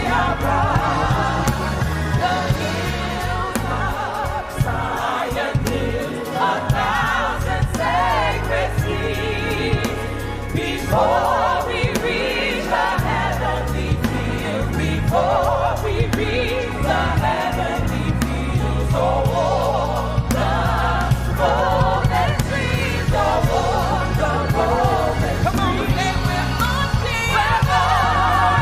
are bright. The hills of Zion lift 1,000 sacred seas. Before we reach the heavenly field, before we reach the heavenly fields, oh, the golden streams, oh, the golden streams. Come on, say we're marching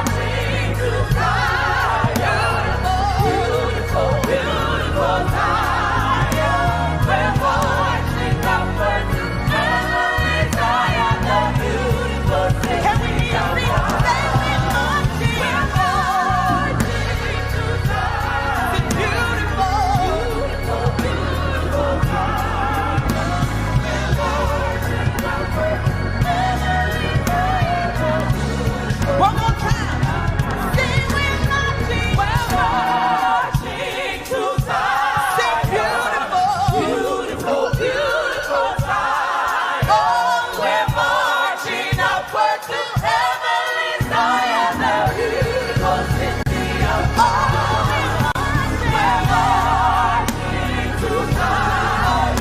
to Zion, beautiful, beautiful Zion. We're marching upward to heavenly Zion, the beautiful city. Can we hear you sing? Say we're marching to Zion, the beautiful, beautiful, beautiful Zion. We're marching upward to heavenly Zion, the beautiful. One more time. Sing we're marching to Zion. Sing beautiful, beautiful, beautiful Zion. Oh, we're marching upward to heavenly Zion, the beautiful city of God. We're marching to Zion,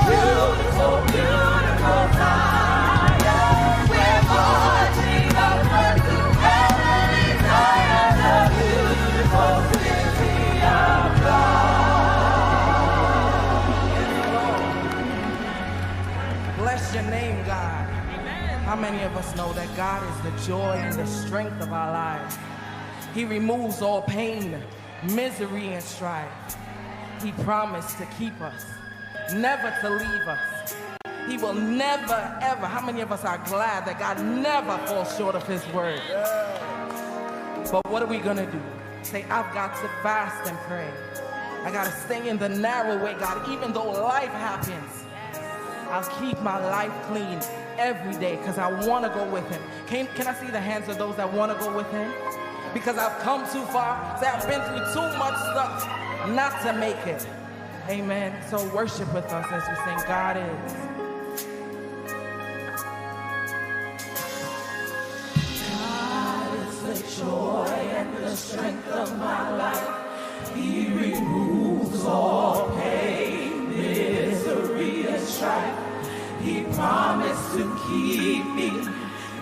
beautiful, beautiful Zion. We're marching upward to heavenly Zion, the beautiful city of God. Bless your name, God. How many of us know that God is the joy and the strength of our lives? He removes all pain, misery, and strife. He promised to keep us, never to leave us. He will never, ever. How many of us are glad that God never falls short of his word? But what are we gonna do? Say, I've got to fast and pray. I gotta stay in the narrow way, God, even though life happens. I'll keep my life clean every day because I want to go with him. Can I see the hands of those that want to go with him? Because I've come too far. Say, I've been through too much stuff not to make it. Amen. So worship with us as we sing, God is. God is the joy and the strength of my life. He removes all pain, misery, and strife. He promised to keep me,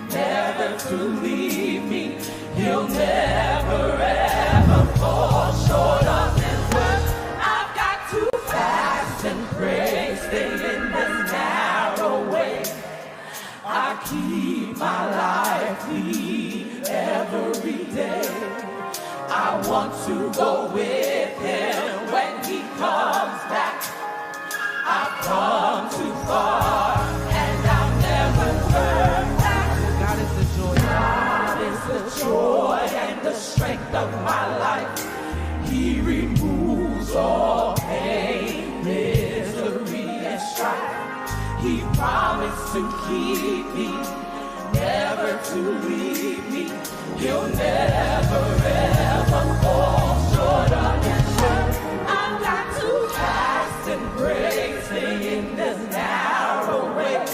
never to leave me. He'll never ever fall short of his word. I've got to fast and pray, stay in the narrow way. I keep my life clean every day. I want to go with him when he comes back. I've come too far and I'll never turn back. God is the joy. God is the joy and the strength of my life. He removes all pain, misery, and strife. He promised to keep me, never to leave me. He'll never ever fall short of his word. I've got to fast and pray, stay in this narrow way.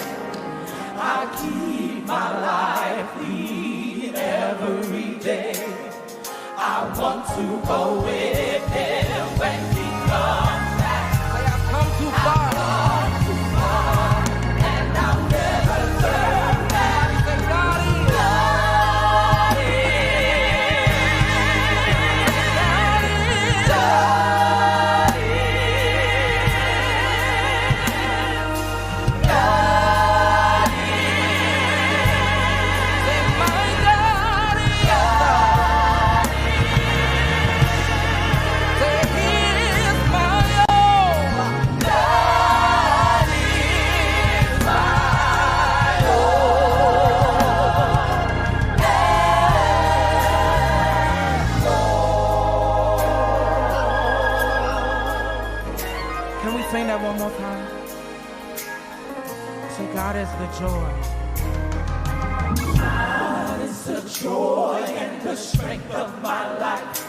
I keep my life clean every day. I want to go with him when he comes back. Say, I've come too far. I've gone too far, and I'll never turn back. Say, God is. Sing that one more time. So God is the joy. God is the joy and the strength of my life.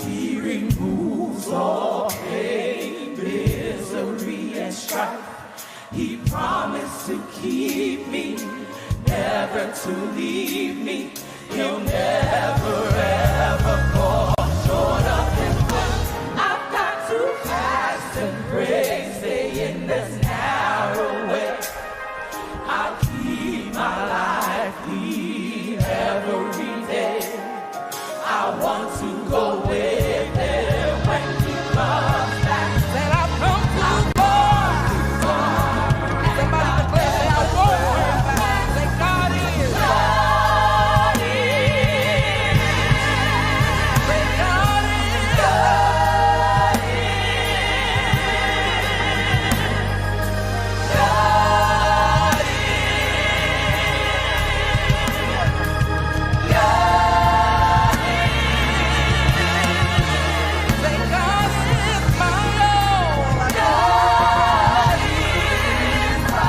He removes all pain, misery, and strife. He promised to keep me, never to leave me. He'll never ever want to go with him when he comes back. Said I've come too far. Somebody declare, say I won't turn back. Say God is. God is. Say God is. God is. God is. Say God is my all. God is my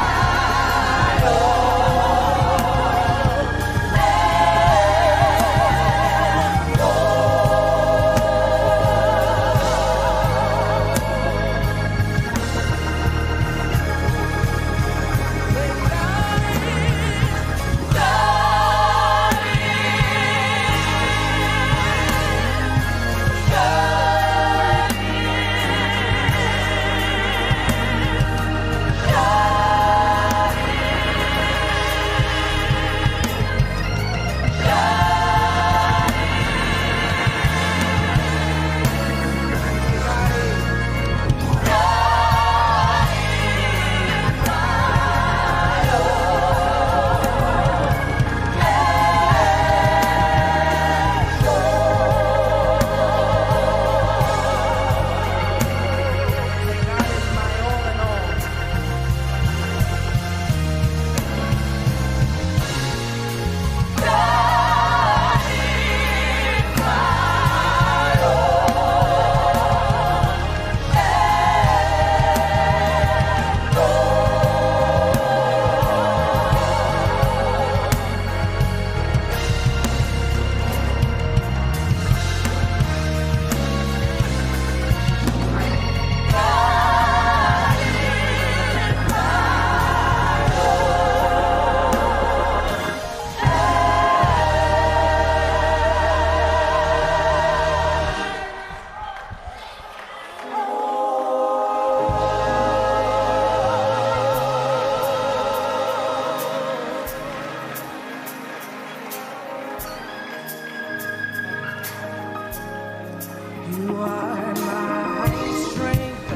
You are my strength,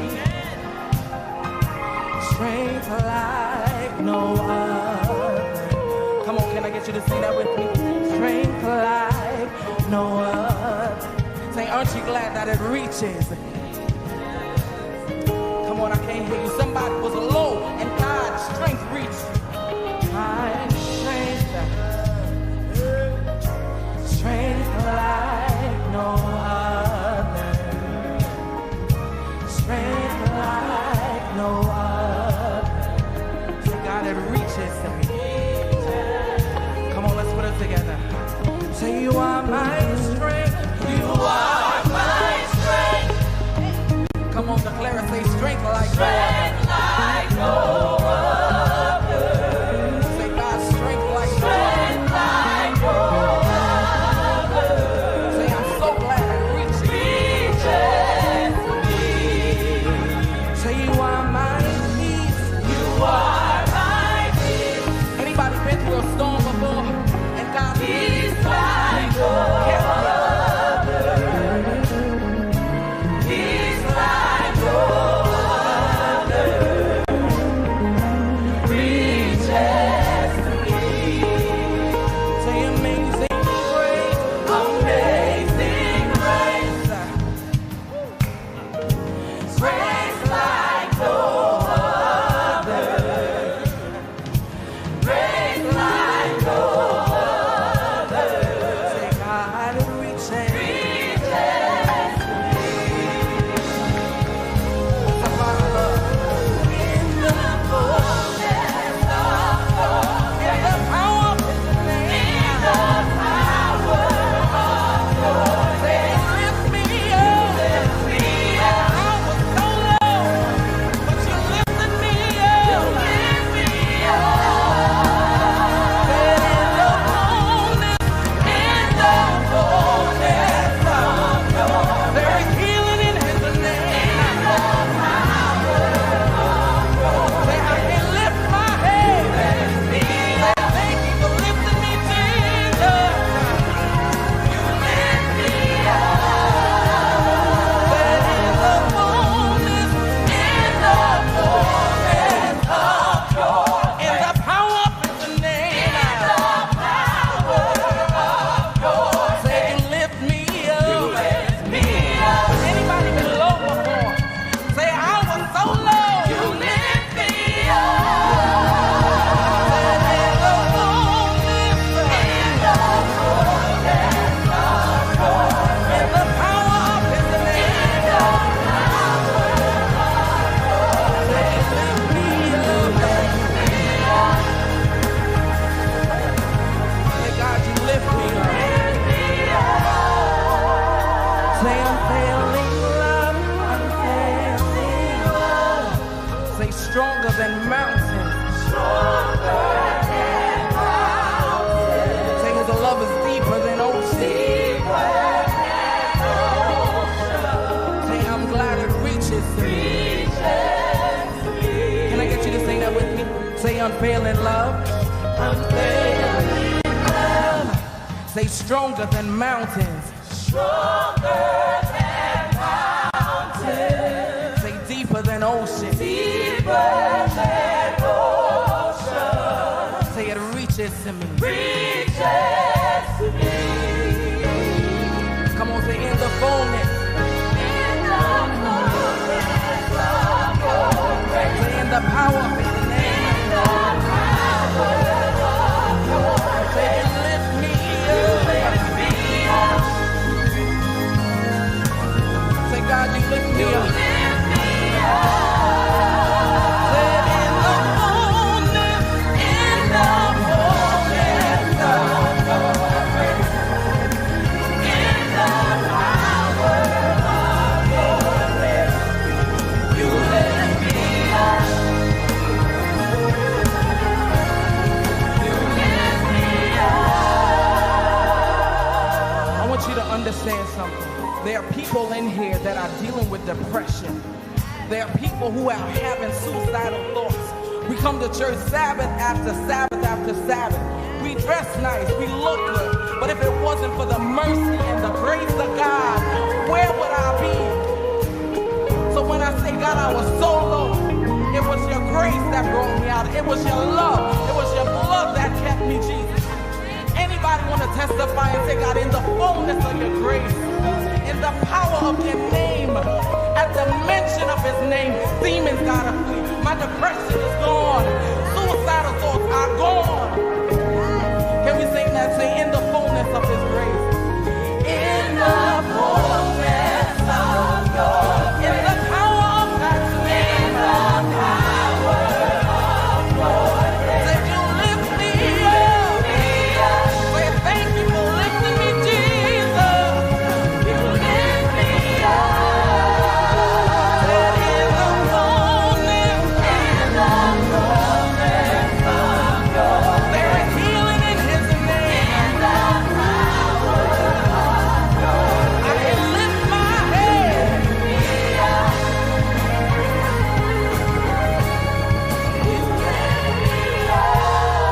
strength like no other. Come on, can I get you to sing that with me? Strength like no other. Say, aren't you glad that it reaches? Come on, I can't hear you. Somebody was low and God's strength reached. My strength, strength like no other. Strength like no other. Say, God, it reaches to me. Come on, let's put it together. Say, you are my strength. You are my strength. Come on, declare it. Say, strength like no other. Strength like no other. Say, God's strength like no other. Strength like no other. Say, I'm so glad it reaches. Reaches to me. Say, you are my peace. You are my peace. Anybody been through a storm before? And God's Peace like no other. Peace like no other. Say unfailing love, unfailing love. Say stronger than mountains. Stronger than mountains. Say his love is deeper than ocean. Deeper than ocean. Say I'm glad it reaches to me. Can I get you to sing that with me? Say unfailing love. Unfailing love. Say stronger than mountains. Stronger than mountains. Say deeper than ocean. Deeper than ocean. Say it reaches to me. Reaches to me. Come on, say in the fullness. In the fullness of your grace. Say in the power of his name. In the power of your Say grace. you lift me You up. lift me up. Say God, you lift me You up. lift me up. Say it in the fullness. In the fullness of your grace. In the power of your grace. You lift me up. You lift me up. I want you to understand something. There are people in here that are dealing with depression. There are people who are having suicidal thoughts. We come to church Sabbath after Sabbath after Sabbath. We dress nice, we look good. But if it wasn't for the mercy and the grace of God, where would I be? So when I say, God, I was so low, it was your grace that brought me out. It was your love. It was your blood that kept me, Jesus. Anybody want to testify and say, God, in the fullness of your grace, in the power of your name, at the mention of his name, demons gotta flee. My depression is gone. Suicidal thoughts are gone. Can we sing that? Say, in the fullness of his grace. In the fullness of your In the power of God's name. In the power of your grace. Say, you lift me up. Say, thank you for lifting me, Jesus. You lift me up. Say, in the fullness. In the fullness of your There is healing in his name. In the power of your I can lift my head.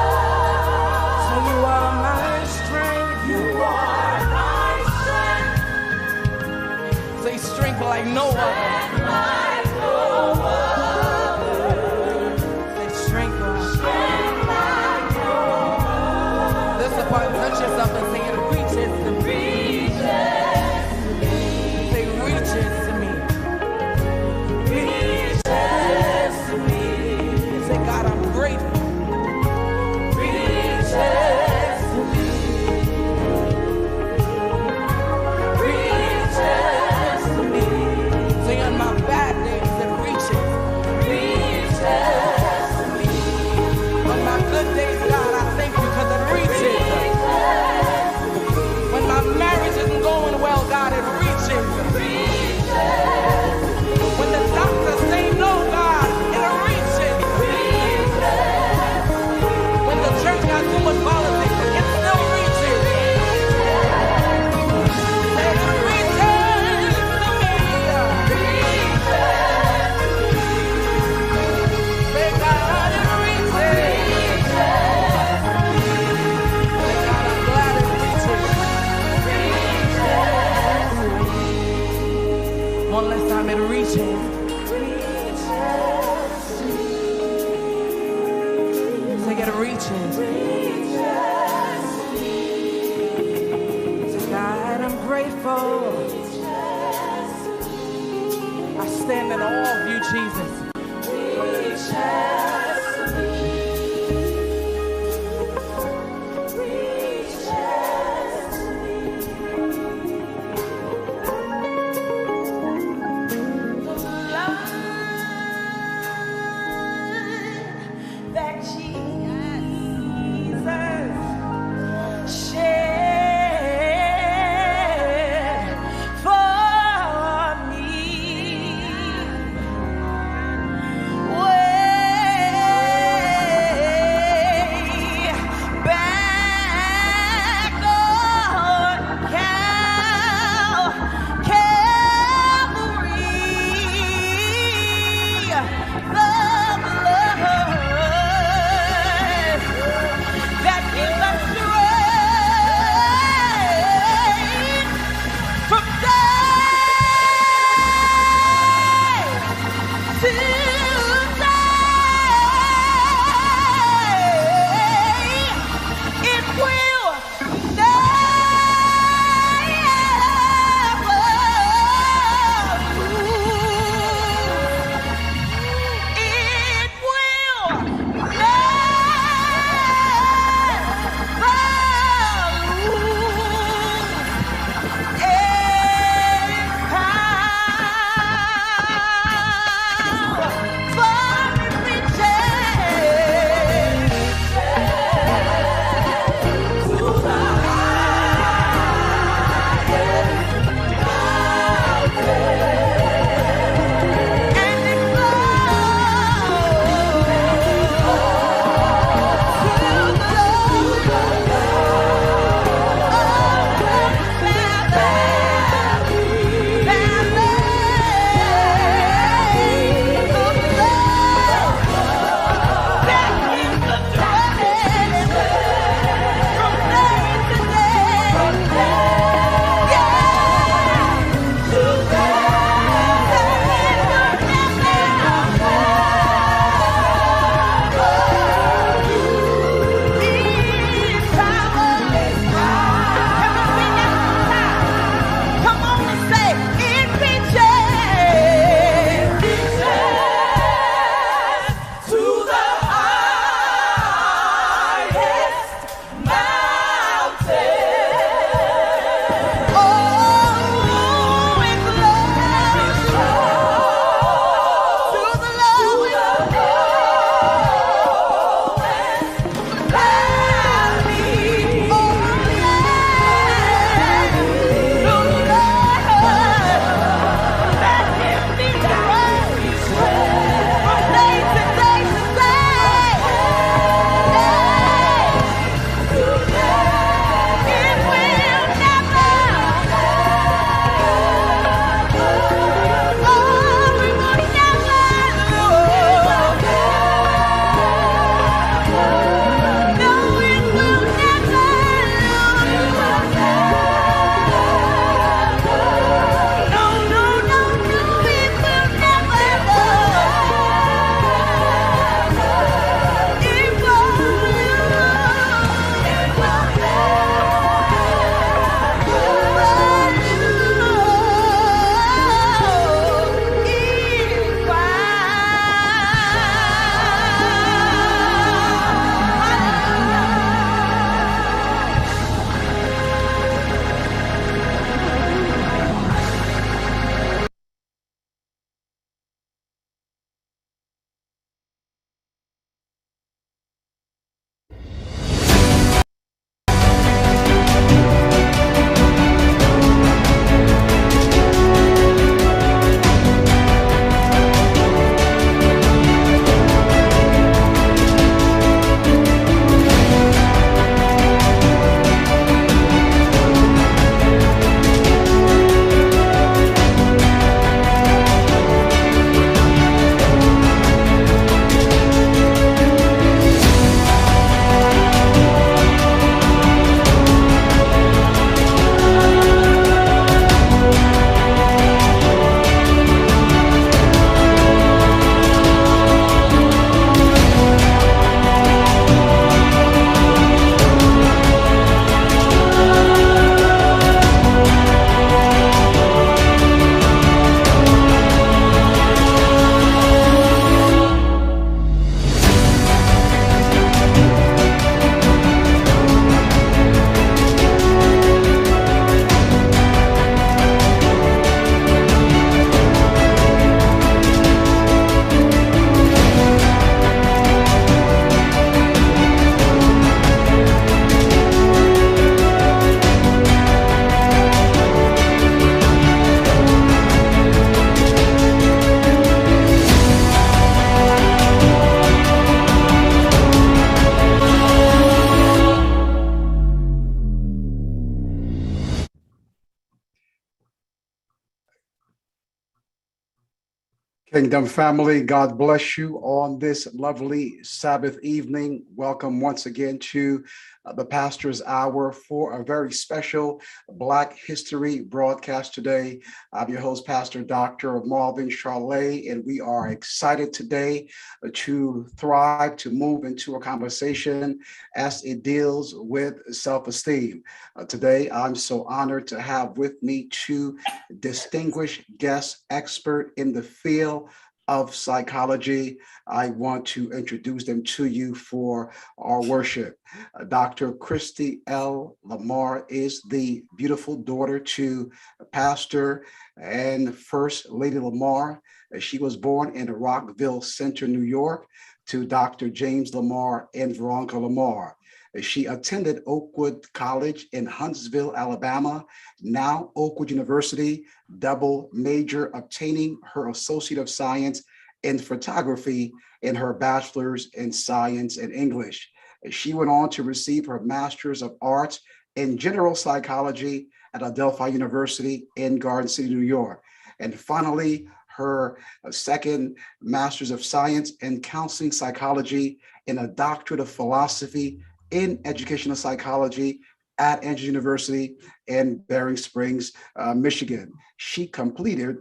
So you are my strength. You are my strength. Say strength like no other. Like no other. Say strength like. Strength like no other. This is part. Touch yourself and say it reaches to me. Say reaches to me. Reaches to me. Say God, I'm grateful. Reaches to me. Reaches to me. Say on my bad days it reaches. Reaches to me. On my good days, God, I thank you because it reaches. When my marriage isn't going well, God, it reaches. When the doctors say no, God, it reaches. When the church got too much politics, it still reaches. Say it reaches to me. Say God, it reaches. Say God, I'm glad it reaches. One last time, it reaches. Say it reaches. Say God, I'm grateful. I stand in awe of you, Jesus. That Jesus shed for Kingdom family, God bless you on this lovely Sabbath evening. Welcome once again to the Pastor's Hour for a very special Black History broadcast today. I'm your host, Pastor Dr. Marvin Charlet, and we are excited today to thrive, to move into a conversation as it deals with self-esteem. Today, I'm so honored to have with me two distinguished guest expert in the field of psychology. I want to introduce them to you for our worship. Dr. Christy L. Lamar is the beautiful daughter to Pastor and First Lady Lamar. She was born in Rockville Center, New York, to Dr. James Lamar and Veronica Lamar. She attended Oakwood College in Huntsville, Alabama, now Oakwood University, double major, obtaining her Associate of Science in Photography and her Bachelor's in Science and English. She went on to receive her Master's of Arts in General Psychology at Adelphi University in Garden City, New York. And finally, her second Master's of Science in Counseling Psychology and a Doctorate of Philosophy in Educational Psychology at Andrews University in Bering Springs, Michigan. She completed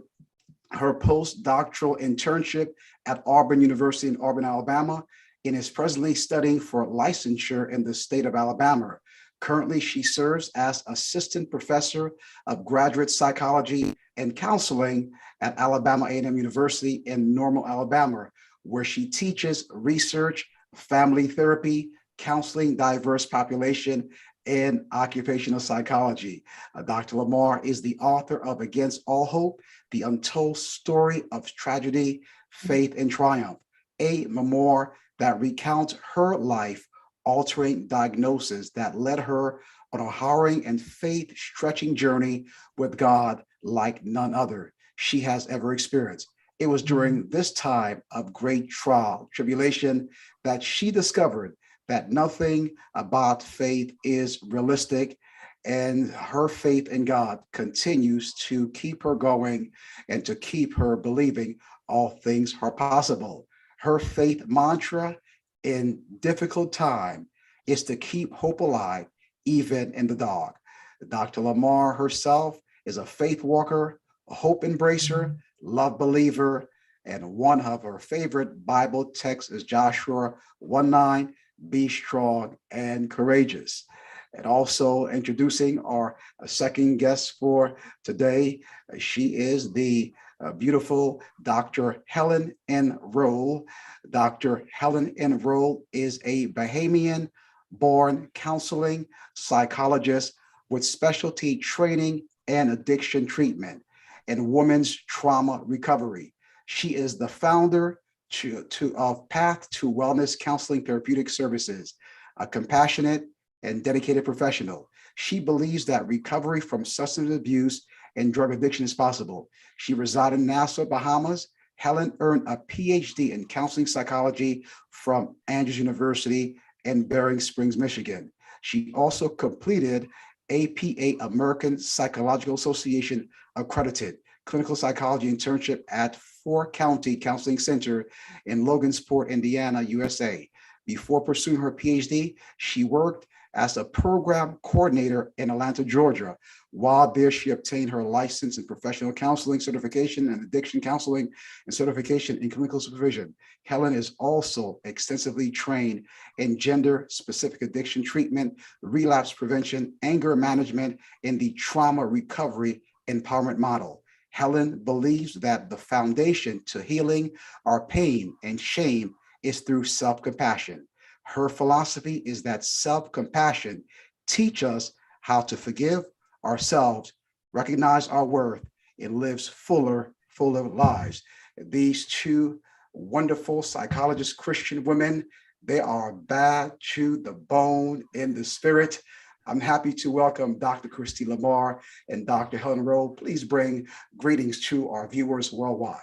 her postdoctoral internship at Auburn University in Auburn, Alabama, and is presently studying for licensure in the state of Alabama. Currently, she serves as assistant professor of graduate psychology and counseling at Alabama A&M University in Normal, Alabama, where she teaches research, family therapy, counseling diverse population, and occupational psychology. Dr. Lamar is the author of Against All Hope, The Untold Story of Tragedy, Faith, and Triumph, a memoir that recounts her life-altering diagnosis that led her on a harrowing and faith-stretching journey with God like none other she has ever experienced. It was during this time of great trial, tribulation, that she discovered that nothing about faith is realistic, and her faith in God continues to keep her going and to keep her believing all things are possible. Her faith mantra in difficult time is to keep hope alive, even in the dark. Dr. Lamar herself is a faith walker, a hope embracer, love believer, and one of her favorite Bible texts is Joshua 1:9. Be strong and courageous. And also introducing our second guest for today, she is the beautiful Dr. Helen N. Roll. Dr. Helen N. Roll is a Bahamian-born counseling psychologist with specialty training and addiction treatment and women's trauma recovery. She is the founder of Path to Wellness Counseling Therapeutic Services, a compassionate and dedicated professional. She believes that recovery from substance abuse and drug addiction is possible. She resides in Nassau, Bahamas. Helen earned a PhD in counseling psychology from Andrews University in Bering Springs, Michigan. She also completed APA, American Psychological Association accredited clinical psychology internship at Four County Counseling Center in Logansport, Indiana, USA. Before pursuing her PhD, she worked as a program coordinator in Atlanta, Georgia. While there, she obtained her license in professional counseling certification and addiction counseling and certification in clinical supervision. Helen is also extensively trained in gender-specific addiction treatment, relapse prevention, anger management, and the trauma recovery empowerment model. Helen believes that the foundation to healing our pain and shame is through self-compassion. Her philosophy is that self-compassion teaches us how to forgive ourselves, recognize our worth, and live fuller lives. These two wonderful psychologist Christian women, they are bad to the bone in the spirit. I'm happy to welcome Dr. Christy Lamar and Dr. Helen Rowe. Please bring greetings to our viewers worldwide.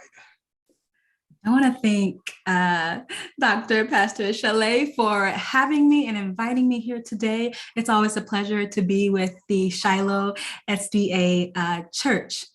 I want to thank Dr. Pastor Chalet for having me and inviting me here today. It's always a pleasure to be with the Shiloh SDA Church.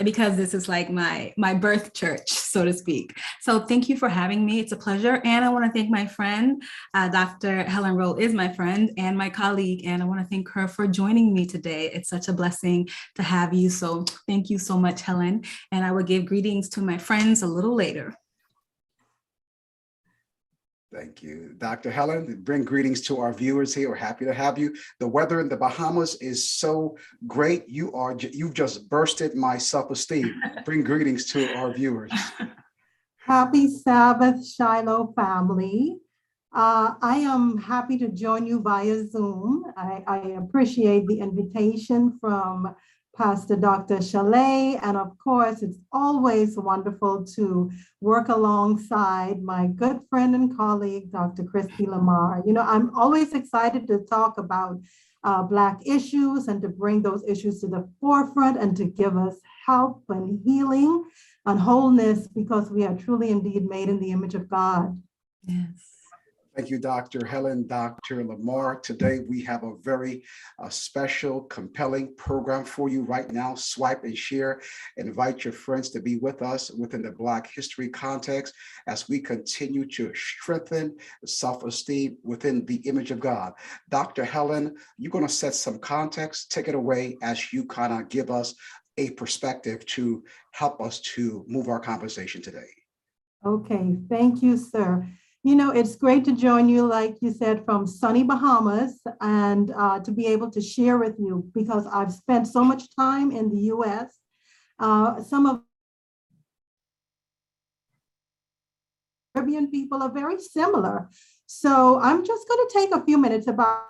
because this is like my birth church, so to speak. So thank you for having me. It's a pleasure. And I want to thank my friend, Dr. Helen Roll is my friend and my colleague. And I want to thank her for joining me today. It's such a blessing to have you. So thank you so much, Helen. And I will give greetings to my friends a little later. Thank you, Dr. Helen. Bring greetings to our viewers here. We're happy to have you. The weather in the Bahamas is so great. You've just bursted my self-esteem. Bring greetings to our viewers. Happy Sabbath, Shiloh family. I am happy to join you via Zoom. I appreciate the invitation from Pastor Dr. Chalet. And of course, it's always wonderful to work alongside my good friend and colleague, Dr. Christy Lamar. You know, I'm always excited to talk about Black issues and to bring those issues to the forefront and to give us help and healing and wholeness, because we are truly indeed made in the image of God. Yes. Thank you, Dr. Helen, Dr. Lamar. Today, we have a very special, compelling program for you right now. Swipe and share. Invite your friends to be with us within the Black history context as we continue to strengthen self-esteem within the image of God. Dr. Helen, you're going to set some context. Take it away as you kind of give us a perspective to help us to move our conversation today. Okay, thank you, sir. You know, it's great to join you, like you said, from sunny Bahamas, and to be able to share with you, because I've spent so much time in the US. Some of Caribbean people are very similar. So I'm just going to take a few minutes about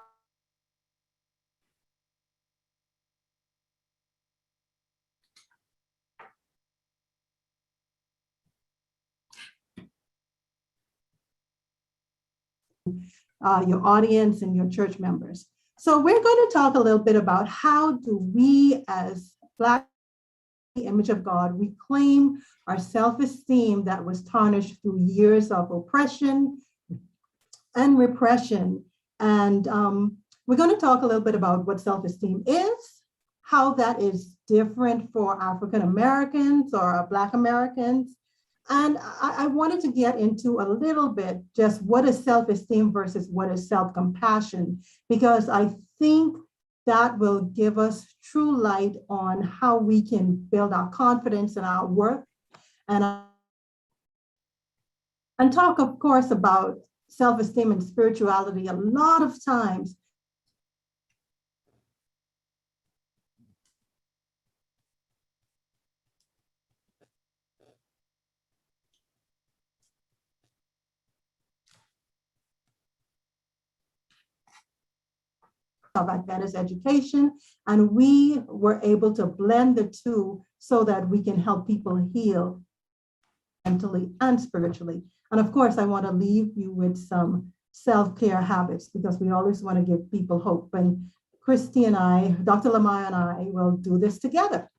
your audience and your church members. So we're going to talk a little bit about how do we as Black image of God reclaim our self-esteem that was tarnished through years of oppression and repression. And we're going to talk a little bit about what self-esteem is, how that is different for African Americans or Black Americans. And I wanted to get into a little bit just what is self-esteem versus what is self-compassion, because I think that will give us true light on how we can build our confidence and our worth. And talk, of course, about self-esteem and spirituality. A lot of times, of Adventist education, and we were able to blend the two so that we can help people heal mentally and spiritually. And of course, I want to leave you with some self-care habits, because we always want to give people hope. And Christy and I, Dr. Lamar and I, will do this together.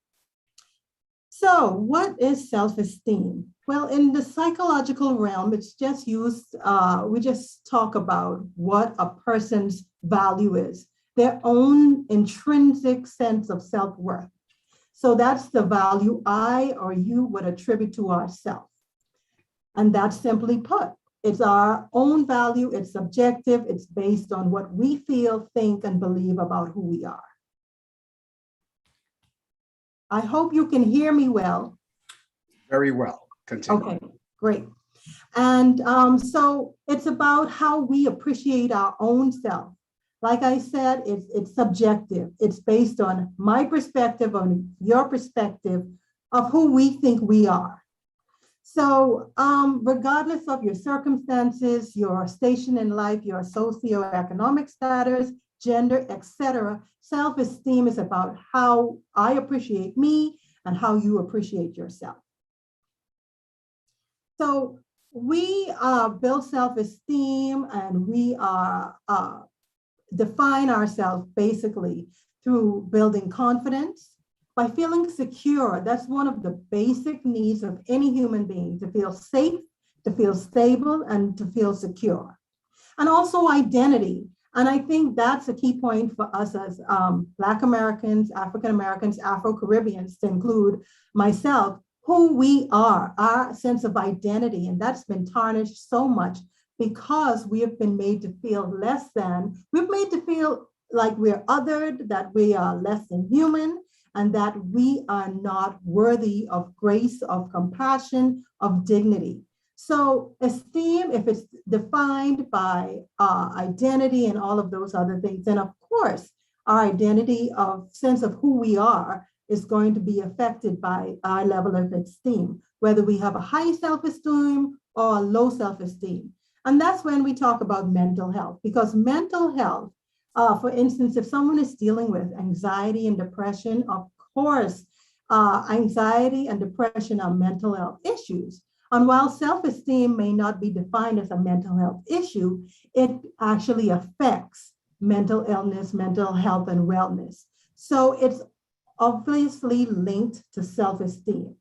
So what is self-esteem? Well, in the psychological realm, it's just used, we just talk about what a person's value is, their own intrinsic sense of self-worth. So that's the value I or you would attribute to ourselves. And that's simply put, it's our own value, it's subjective, it's based on what we feel, think, and believe about who we are. I hope you can hear me well. Very well. Continue. Okay, great. And so it's about how we appreciate our own self. Like I said, it's subjective. It's based on my perspective, on your perspective of who we think we are. So regardless of your circumstances, your station in life, your socioeconomic status, gender, etc., self-esteem is about how I appreciate me and how you appreciate yourself. So we build self-esteem, and we define ourselves basically through building confidence, by feeling secure. That's one of the basic needs of any human being, to feel safe, to feel stable, and to feel secure. And also identity. And I think that's a key point for us as Black Americans, African Americans, Afro-Caribbeans, to include myself, who we are, our sense of identity. And that's been tarnished so much because we have been made to feel less than, we've made to feel like we're othered, that we are less than human, and that we are not worthy of grace, of compassion, of dignity. So esteem, if it's defined by identity and all of those other things, then of course, our identity of sense of who we are is going to be affected by our level of esteem, whether we have a high self-esteem or a low self-esteem. And that's when we talk about mental health, because mental health, for instance, if someone is dealing with anxiety and depression, of course, anxiety and depression are mental health issues. And while self-esteem may not be defined as a mental health issue, it actually affects mental illness, mental health, and wellness. So it's obviously linked to self-esteem.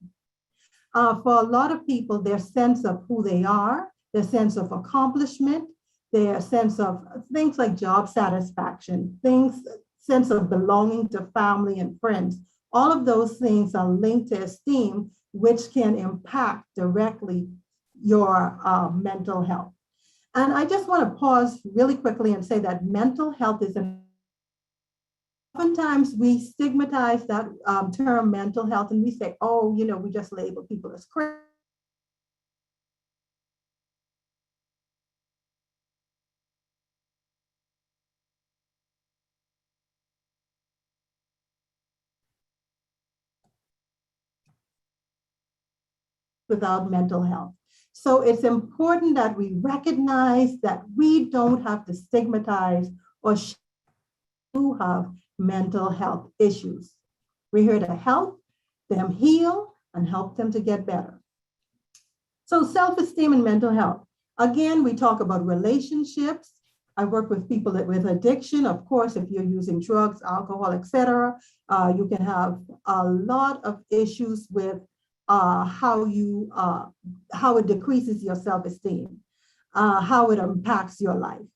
For a lot of people, their sense of who they are, their sense of accomplishment, their sense of things like job satisfaction, sense of belonging to family and friends, all of those things are linked to esteem, which can impact directly your mental health. And I just want to pause really quickly and say that mental health is oftentimes we stigmatize that term mental health and we say, oh, we just label people as crazy. Without mental health. So it's important that we recognize that we don't have to stigmatize or who have mental health issues. We're here to help them heal and help them to get better. So self-esteem and mental health. Again, we talk about relationships. I work with people with addiction. Of course, if you're using drugs, alcohol, etc., you can have a lot of issues with how it decreases your self-esteem, how it impacts your life.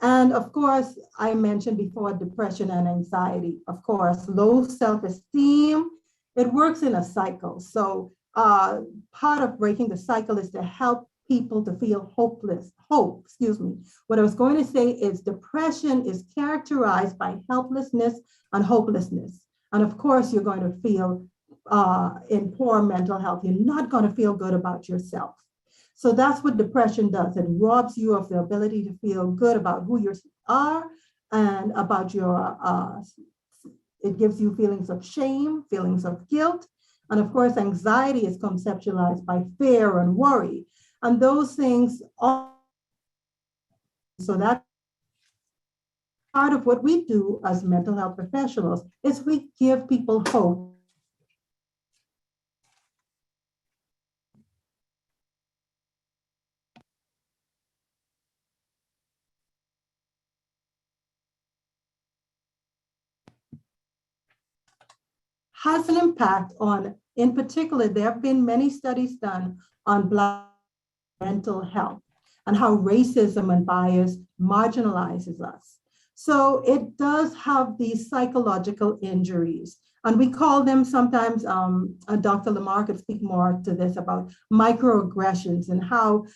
And of course, I mentioned before depression and anxiety. Of course, low self-esteem, it works in a cycle. So part of breaking the cycle is to help people to feel hope. What I was going to say is depression is characterized by helplessness and hopelessness. And of course, you're going to feel in poor mental health. You're not going to feel good about yourself. So that's what depression does. It robs you of the ability to feel good about who you are and about it gives you feelings of shame, feelings of guilt. And of course, anxiety is conceptualized by fear and worry. And those things so that part of what we do as mental health professionals is we give people hope. Has an impact on, in particular, there have been many studies done on Black mental health and how racism and bias marginalizes us. So it does have these psychological injuries. And we call them sometimes, Dr. Lamar could speak more to this about microaggressions and how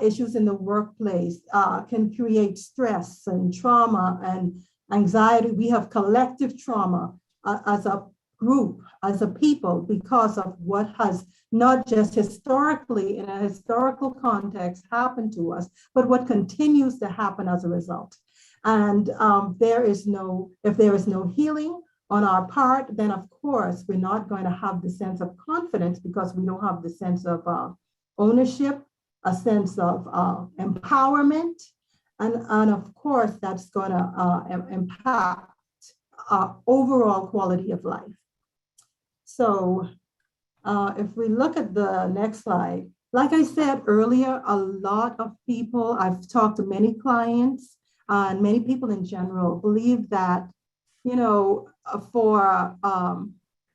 issues in the workplace can create stress and trauma and anxiety. We have collective trauma as a group, as a people, because of what has not just historically in a historical context happened to us, but what continues to happen as a result. And if there is no healing on our part, then of course we're not going to have the sense of confidence because we don't have the sense of ownership, a sense of empowerment, and of course that's going to impact our overall quality of life. So if we look at the next slide, like I said earlier, a lot of people, I've talked to many clients and many people in general believe that, for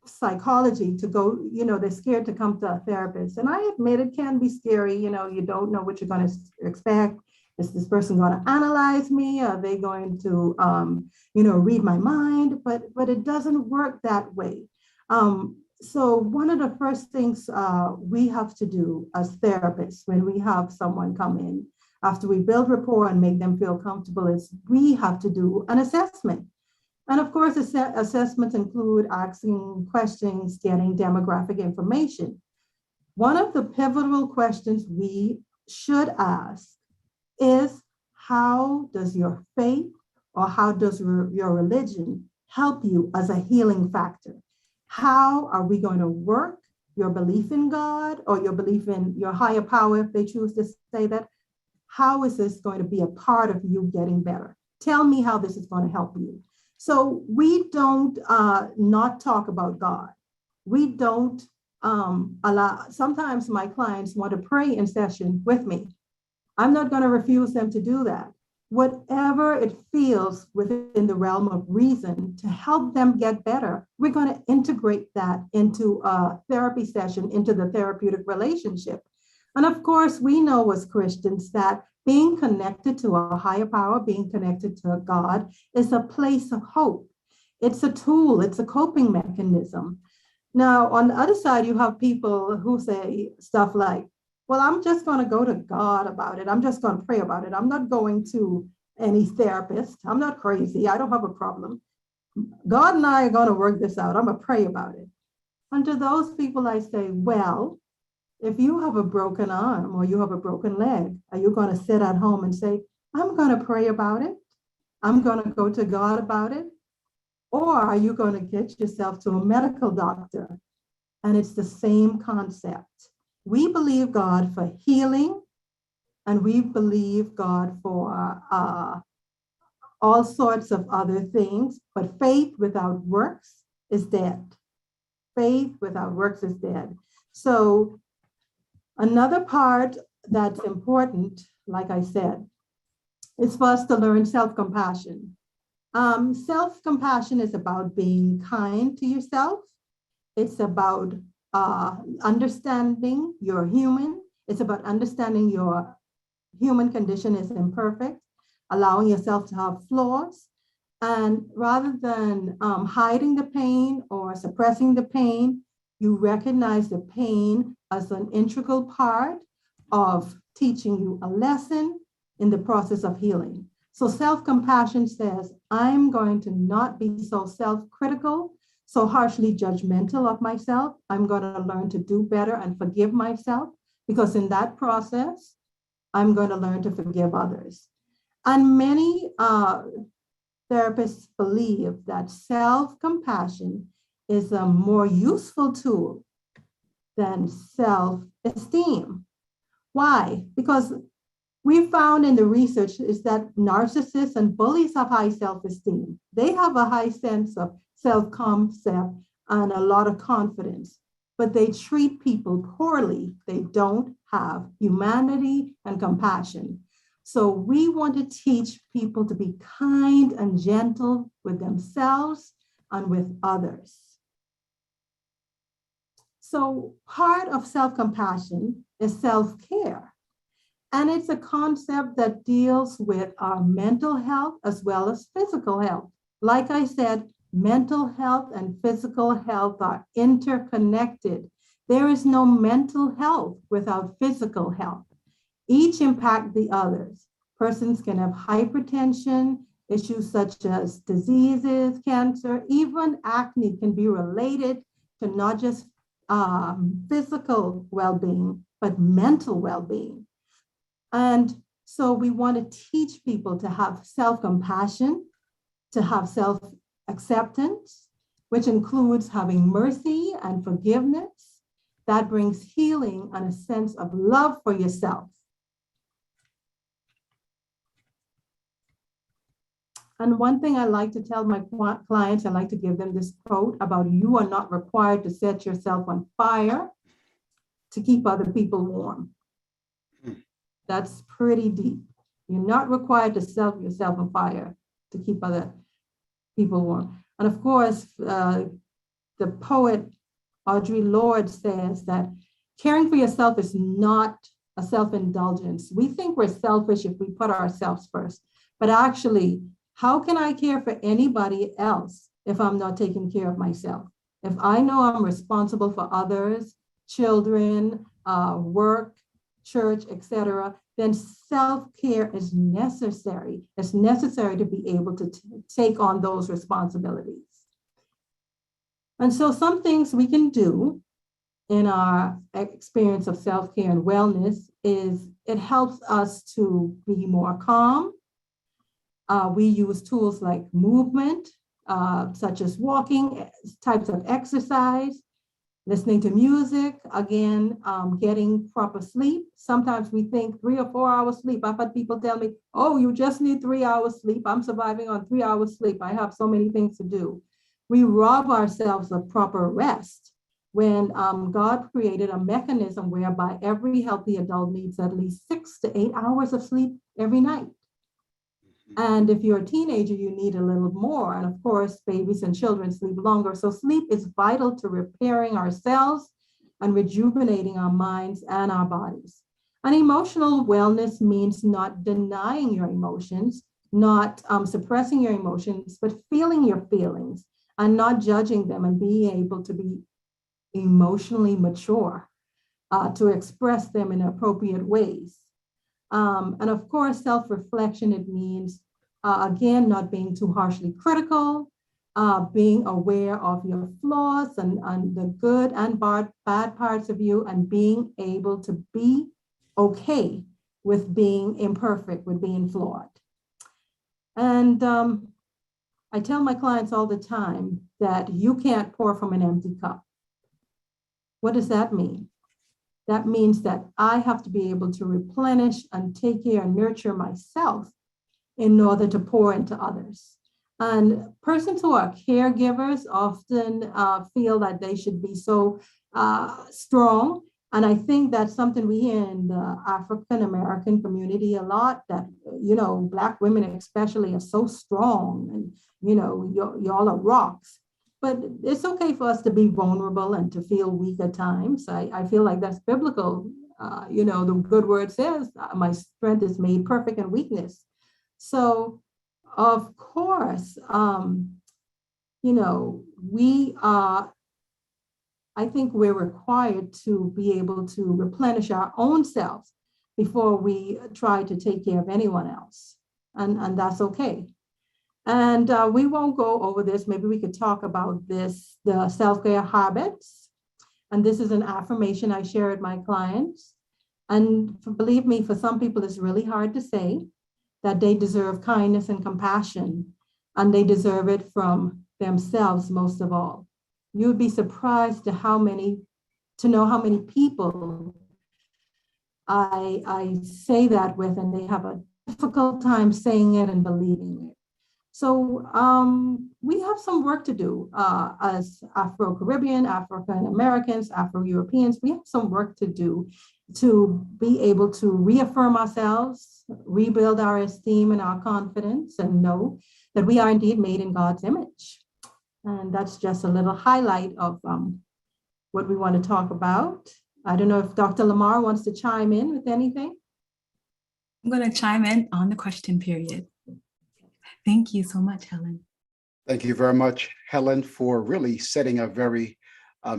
psychology to go, they're scared to come to a therapist. And I admit it can be scary. You don't know what you're going to expect. Is this person going to analyze me? Are they going to, read my mind? But it doesn't work that way. So one of the first things we have to do as therapists when we have someone come in, after we build rapport and make them feel comfortable, is we have to do an assessment. And of course, assessments include asking questions, getting demographic information. One of the pivotal questions we should ask is, how does your faith or how does your religion help you as a healing factor? How are we going to work your belief in God or your belief in your higher power, if they choose to say that? How is this going to be a part of you getting better? Tell me how this is going to help you. So we don't not talk about God. We don't allow, sometimes my clients want to pray in session with me. I'm not going to refuse them to do that. Whatever it feels within the realm of reason to help them get better, we're going to integrate that into a therapy session, into the therapeutic relationship. And of course, we know as Christians that being connected to a higher power, being connected to God, is a place of hope. It's a tool, it's a coping mechanism. Now, on the other side, you have people who say stuff like, well, I'm just going to go to God about it. I'm just going to pray about it. I'm not going to any therapist. I'm not crazy. I don't have a problem. God and I are going to work this out. I'm going to pray about it. And to those people, I say, well, if you have a broken arm or you have a broken leg, are you going to sit at home and say, I'm going to pray about it? I'm going to go to God about it? Or are you going to get yourself to a medical doctor? And it's the same concept. We believe God for healing, and we believe God for all sorts of other things, but faith without works is dead. Faith without works is dead. So another part that's important, like I said, is for us to learn self-compassion. Self-compassion is about being kind to yourself. It's about understanding you're human. It's about understanding your human condition is imperfect, allowing yourself to have flaws. And rather than hiding the pain or suppressing the pain, you recognize the pain as an integral part of teaching you a lesson in the process of healing. So self-compassion says, I'm going to not be so self-critical, so harshly judgmental of myself. I'm going to learn to do better and forgive myself, because in that process, I'm going to learn to forgive others. And many therapists believe that self-compassion is a more useful tool than self-esteem. Why? Because we found in the research is that narcissists and bullies have high self-esteem. They have a high sense of self-concept and a lot of confidence, but they treat people poorly. They don't have humanity and compassion. So we want to teach people to be kind and gentle with themselves and with others. So part of self-compassion is self-care. And it's a concept that deals with our mental health as well as physical health. Like I said, mental health and physical health are interconnected. There is no mental health without physical health. Each impact the others. Persons can have hypertension, issues such as diseases, cancer, even acne can be related to not just physical well-being, but mental well-being. And so we want to teach people to have self-compassion, to have self-acceptance, which includes having mercy and forgiveness. That brings healing and a sense of love for yourself. And one thing I like to tell my clients, I like to give them this quote about, you are not required to set yourself on fire to keep other people warm. That's pretty deep. You're not required to set yourself on fire to keep other people warm. And of course, the poet Audre Lorde says that caring for yourself is not a self-indulgence. We think we're selfish if we put ourselves first, but actually, how can I care for anybody else if I'm not taking care of myself? If I know I'm responsible for others, children, work, church, etc., then self-care is necessary. It's necessary to be able to take on those responsibilities. And so some things we can do in our experience of self-care and wellness is it helps us to be more calm. We use tools like movement, such as walking, types of exercise, listening to music, again, getting proper sleep. Sometimes we think 3 or 4 hours sleep. I've had people tell me, oh, you just need 3 hours sleep. I'm surviving on 3 hours sleep. I have so many things to do. We rob ourselves of proper rest when God created a mechanism whereby every healthy adult needs at least 6 to 8 hours of sleep every night. And if you're a teenager, you need a little more. And of course, babies and children sleep longer. So sleep is vital to repairing our cells and rejuvenating our minds and our bodies. And emotional wellness means not denying your emotions, not suppressing your emotions, but feeling your feelings and not judging them and being able to be emotionally mature to express them in appropriate ways. And of course, self-reflection, it means, again, not being too harshly critical, being aware of your flaws and the good and bad parts of you, and being able to be okay with being imperfect, with being flawed. And I tell my clients all the time that you can't pour from an empty cup. What does that mean? That means that I have to be able to replenish and take care and nurture myself in order to pour into others. And persons who are caregivers often feel that they should be so strong. And I think that's something we hear in the African American community a lot, that, you know, Black women especially are so strong and, you know, y'all are rocks. But it's okay for us to be vulnerable and to feel weak at times. I feel like that's biblical. You know, the good word says, my strength is made perfect in weakness. So, of course, you know, I think we're required to be able to replenish our own selves before we try to take care of anyone else. And that's okay. And we won't go over this. Maybe we could talk about this, the self-care habits. And this is an affirmation I share with my clients. And believe me, for some people, it's really hard to say that they deserve kindness and compassion, and they deserve it from themselves most of all. You would be surprised to know how many people I say that with, and they have a difficult time saying it and believing it. So we have some work to do as Afro-Caribbean, African Americans, Afro-Europeans. We have some work to do to be able to reaffirm ourselves, rebuild our esteem and our confidence, and know that we are indeed made in God's image. And that's just a little highlight of what we want to talk about. I don't know if Dr. Lamar wants to chime in with anything. I'm going to chime in on the question period. Thank you so much, Helen. Thank you very much, Helen, for really setting a very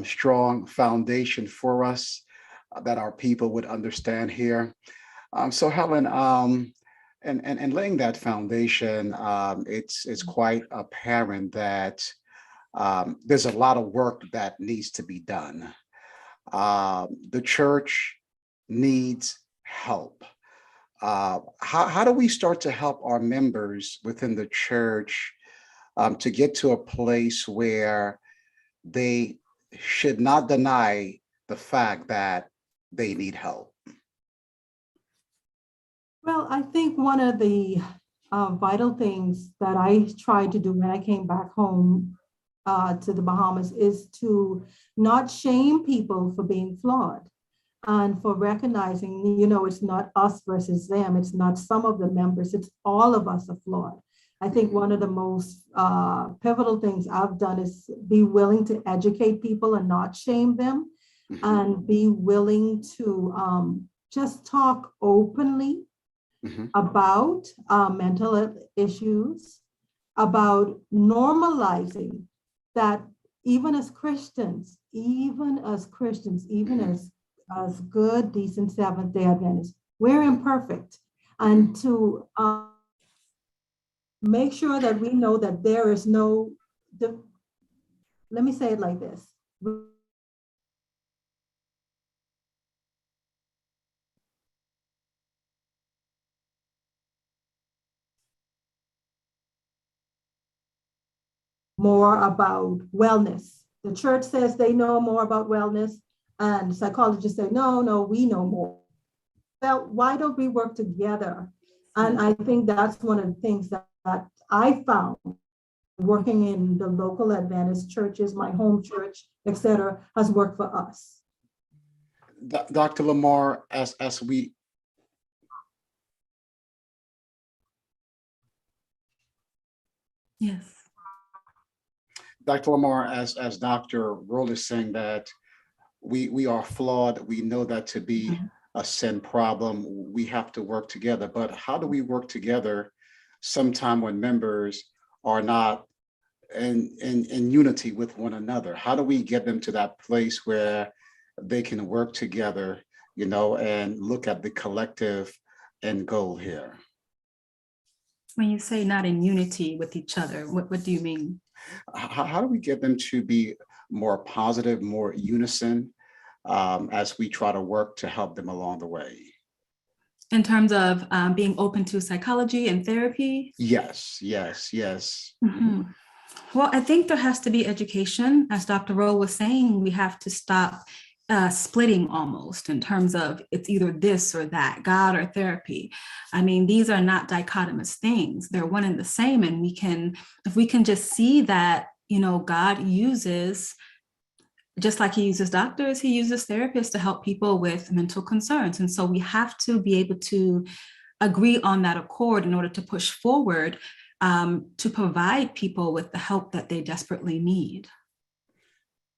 strong foundation for us that our people would understand here. So Helen, and laying that foundation, it's quite apparent that there's a lot of work that needs to be done. The church needs help. How do we start to help our members within the church to get to a place where they should not deny the fact that they need help? Well, I think one of the vital things that I tried to do when I came back home to the Bahamas is to not shame people for being flawed and for recognizing, you know, it's not us versus them. It's not some of the members, it's all of us are flawed. I think one of the most pivotal things I've done is be willing to educate people and not shame them, and be willing to just talk openly about mental issues, about normalizing that even as Christians, even as good, decent Seventh-day Adventists, we're imperfect. And to make sure that we know that there is no, let me say it like this. More about wellness. The church says they know more about wellness, and psychologists say, no, we know more. Well, why don't we work together? And I think that's one of the things that I found working in the local Adventist churches, my home church, et cetera, has worked for us. Dr. Lamar, as we Yes. Dr. Lamar, as Dr. Roll is saying that we are flawed, we know that to be a sin problem, we have to work together. But how do we work together sometime when members are not in unity with one another? How do we get them to that place where they can work together, and look at the collective end goal here? When you say not in unity with each other, what do you mean? How do we get them to be more positive, more unison, as we try to work to help them along the way? In terms of being open to psychology and therapy? Yes. Mm-hmm. Well, I think there has to be education. As Dr. Rowe was saying, we have to stop splitting almost in terms of it's either this or that, God or therapy. I mean, these are not dichotomous things. They're one and the same. And if we can just see that, God uses, just like he uses doctors, he uses therapists to help people with mental concerns. And so we have to be able to agree on that accord in order to push forward, to provide people with the help that they desperately need.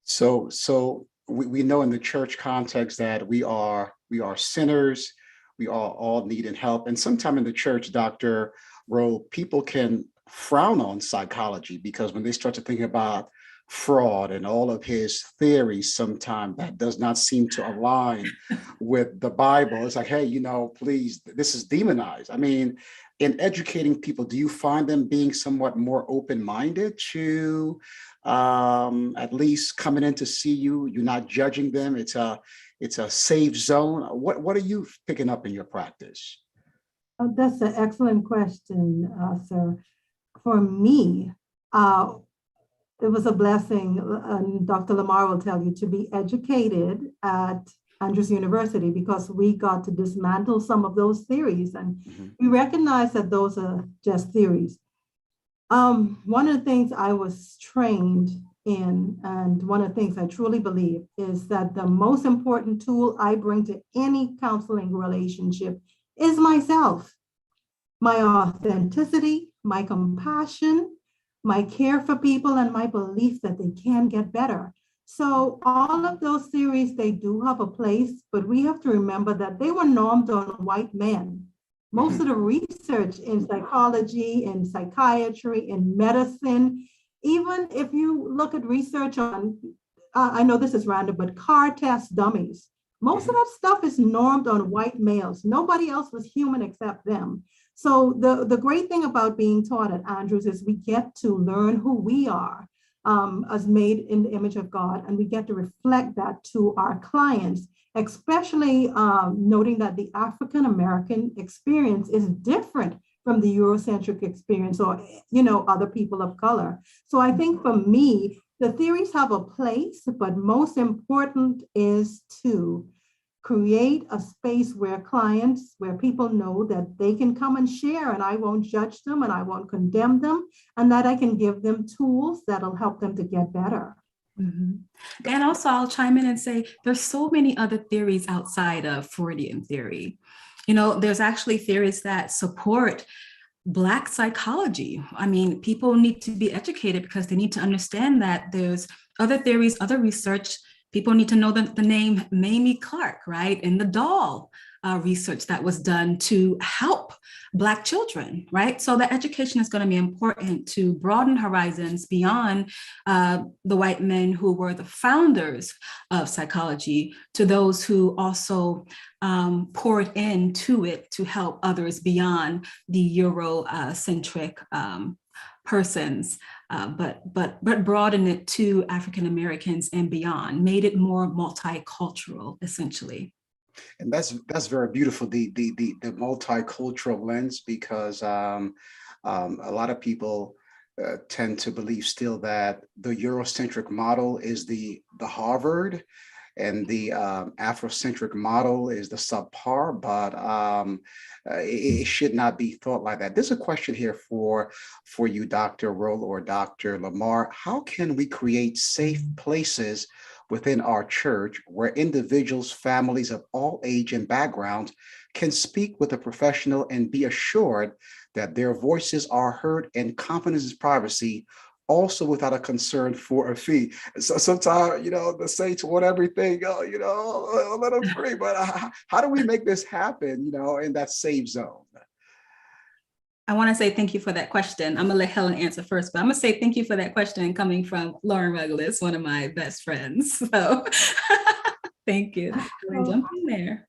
So we know in the church context that we are sinners, we all needing help. And sometime in the church, Dr. Rowe, people can frown on psychology because when they start to think about fraud and all of his theories, sometimes that does not seem to align with the Bible. It's like, hey, please, this is demonized. I mean, in educating people, do you find them being somewhat more open-minded to at least coming in to see you? You're not judging them. It's a safe zone. What are you picking up in your practice? Oh, that's an excellent question, sir. For me, it was a blessing, and Dr. Lamar will tell you, to be educated at Andrews University, because we got to dismantle some of those theories, and we recognize that those are just theories. One of the things I was trained in, and one of the things I truly believe, is that the most important tool I bring to any counseling relationship is myself, my authenticity, my compassion, my care for people, and my belief that they can get better. So all of those theories, they do have a place, but we have to remember that they were normed on white men. Most of the research in psychology, in psychiatry, in medicine, even if you look at research on, I know this is random, but car test dummies, most of that stuff is normed on white males. Nobody else was human except them. So the great thing about being taught at Andrews is we get to learn who we are as made in the image of God, and we get to reflect that to our clients, especially noting that the African-American experience is different from the Eurocentric experience or, other people of color. So I think for me, the theories have a place, but most important is to create a space where people know that they can come and share, and I won't judge them and I won't condemn them, and that I can give them tools that'll help them to get better. Mm-hmm. And also I'll chime in and say, there's so many other theories outside of Freudian theory. There's actually theories that support Black psychology. I mean, people need to be educated because they need to understand that there's other theories, other research. People need to know the name Mamie Clark, right? And the doll. research that was done to help Black children, right? So the education is going to be important to broaden horizons beyond the white men who were the founders of psychology to those who also poured into it to help others beyond the Eurocentric persons, but broaden it to African Americans and beyond, made it more multicultural, essentially. And that's very beautiful, the multicultural lens, because a lot of people tend to believe still that the Eurocentric model is the Harvard, and the Afrocentric model is the subpar, but it should not be thought like that. There's a question here for you, Dr. Roll or Dr. Lamar. How can we create safe places within our church where individuals, families of all age and backgrounds can speak with a professional and be assured that their voices are heard and confidence is privacy, also without a concern for a fee? So sometimes, the saints want everything, let them free, but how do we make this happen, in that safe zone? I want to say thank you for that question. I'm going to let Helen answer first, but I'm going to say thank you for that question coming from Lauren Regulus, one of my best friends. So thank you. Jump in there.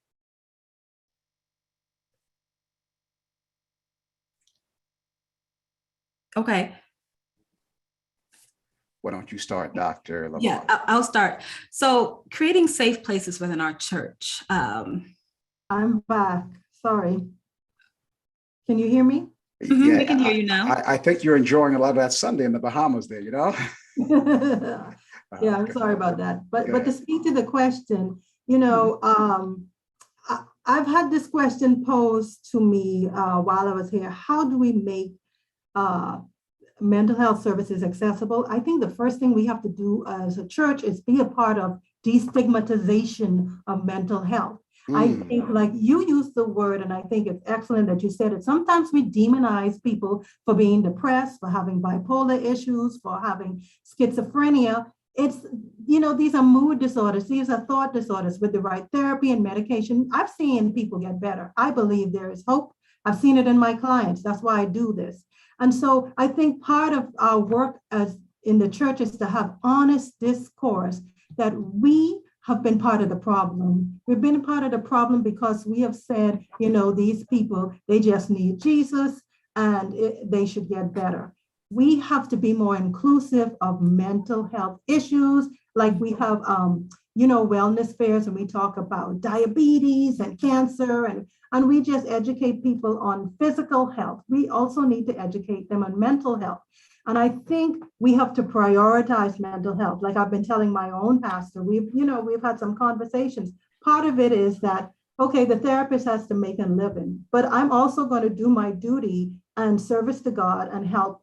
Okay. Why don't you start, Dr. Lamar? Yeah, I'll start. So creating safe places within our church. I'm back. Sorry. Can you hear me? Yeah, we can hear you now. I think you're enjoying a lot of that Sunday in the Bahamas there, Yeah, I'm sorry about that. But to speak to the question, I've had this question posed to me while I was here. How do we make mental health services accessible? I think the first thing we have to do as a church is be a part of destigmatization of mental health. I think, like you used the word, and I think it's excellent that you said it. Sometimes we demonize people for being depressed, for having bipolar issues, for having schizophrenia. It's, these are mood disorders. These are thought disorders. With the right therapy and medication, I've seen people get better. I believe there is hope. I've seen it in my clients. That's why I do this. And so I think part of our work as in the church is to have honest discourse that we have been part of the problem. We've been part of the problem because we have said, these people, they just need Jesus and they should get better. We have to be more inclusive of mental health issues. Like we have, wellness fairs, and we talk about diabetes and cancer, and we just educate people on physical health. We also need to educate them on mental health. And I think we have to prioritize mental health. Like I've been telling my own pastor, we've had some conversations. Part of it is that, okay, the therapist has to make a living, but I'm also going to do my duty and service to God and help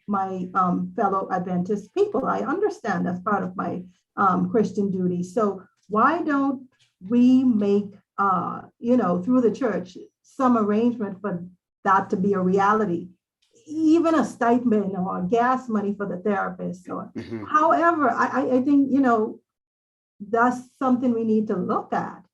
my fellow Adventist people. I understand that's part of my Christian duty. So why don't we make, through the church, some arrangement for that to be a reality? Even a stipend or gas money for the therapist, or however, I think, that's something we need to look at.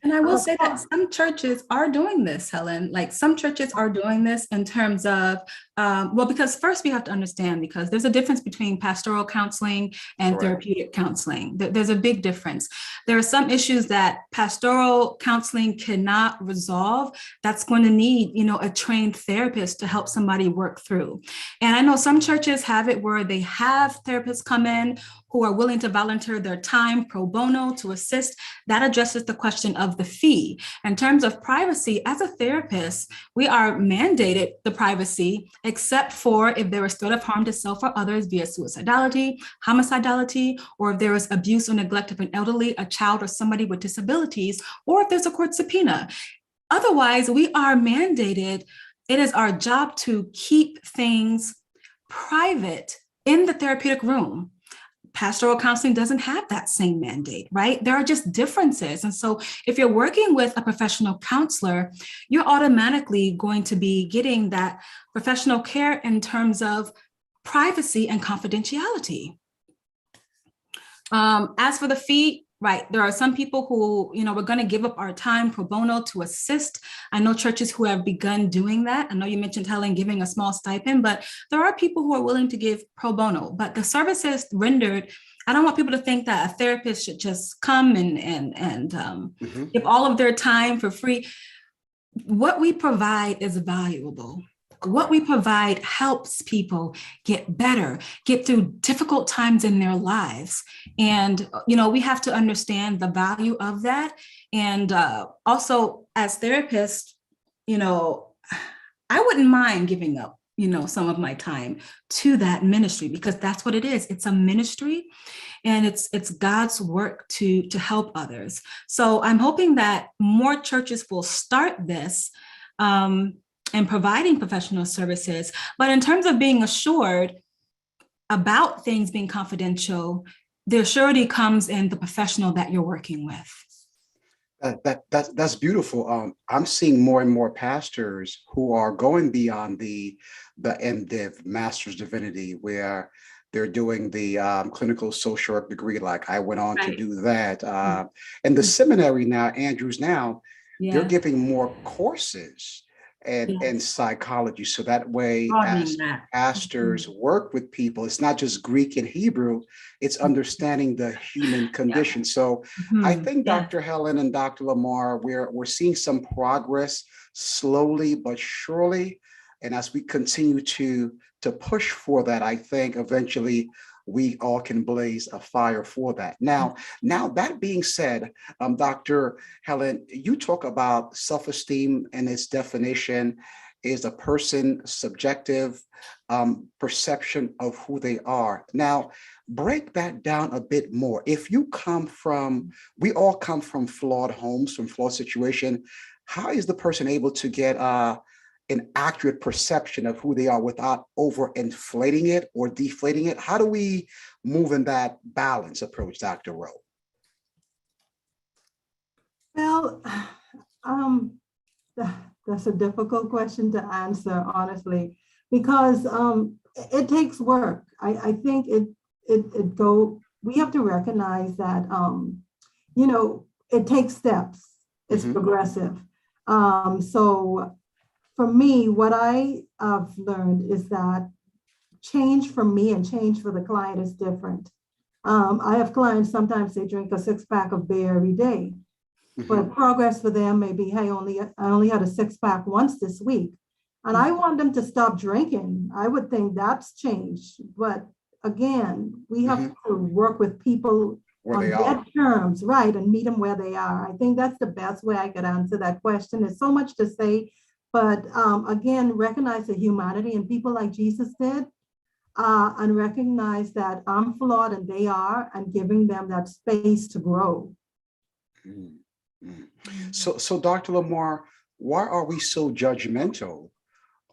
And I will say that some churches are doing this, Helen. Like some churches are doing this in terms of, because first we have to understand, because there's a difference between pastoral counseling and therapeutic counseling. There's a big difference. There are some issues that pastoral counseling cannot resolve. That's going to need, a trained therapist to help somebody work through. And I know some churches have it where they have therapists come in who are willing to volunteer their time pro bono to assist. That addresses the question of the fee. In terms of privacy, as a therapist, we are mandated the privacy, except for if there is threat of harm to self or others via suicidality, homicidality, or if there is abuse or neglect of an elderly, a child, or somebody with disabilities, or if there's a court subpoena. Otherwise, we are mandated. It is our job to keep things private in the therapeutic room. Pastoral counseling doesn't have that same mandate, right? There are just differences. And so if you're working with a professional counselor, you're automatically going to be getting that professional care in terms of privacy and confidentiality. As for the fee, right? There are some people who, we're going to give up our time pro bono to assist. I know churches who have begun doing that. I know you mentioned, Helen, giving a small stipend, but there are people who are willing to give pro bono. But the services rendered, I don't want people to think that a therapist should just come and give all of their time for free. What we provide is valuable. What we provide helps people get better, get through difficult times in their lives. And, we have to understand the value of that. And also, as therapists, I wouldn't mind giving up, some of my time to that ministry, because that's what it is. It's a ministry, and it's God's work to help others. So I'm hoping that more churches will start this, and providing professional services. But in terms of being assured about things being confidential, the surety comes in the professional that you're working with. That's beautiful. I'm seeing more and more pastors who are going beyond the MDiv, Master's Divinity, where they're doing the clinical social work degree. Like I went on to do that. And the seminary now, Andrews now, they're giving more courses and psychology. So that way, as pastors work with people, it's not just Greek and Hebrew, it's understanding the human condition. So I think Dr. Helen and Dr. Lamar, we're seeing some progress slowly but surely. And as we continue to push for that, I think eventually we all can blaze a fire for that. Now that being said, Dr. Helen, you talk about self-esteem, and its definition is a person's subjective perception of who they are. Now, break that down a bit more. If you we all come from flawed homes, from flawed situation, how is the person able to get an accurate perception of who they are without overinflating it or deflating it? How do we move in that balance approach, Dr. Rowe? Well, that's a difficult question to answer, honestly, because it takes work. I think we have to recognize that, it takes steps. It's progressive. So for me, what I have learned is that change for me and change for the client is different. I have clients, sometimes they drink a 6-pack of beer every day, but progress for them may be, hey, I only had a 6-pack once this week, and I want them to stop drinking. I would think that's change. But again, we have to work with people on their terms, right, and meet them where they are. I think that's the best way I could answer that question. There's so much to say. But again, recognize the humanity and people like Jesus did, and recognize that I'm flawed and they are, and giving them that space to grow. So Dr. Lamar, why are we so judgmental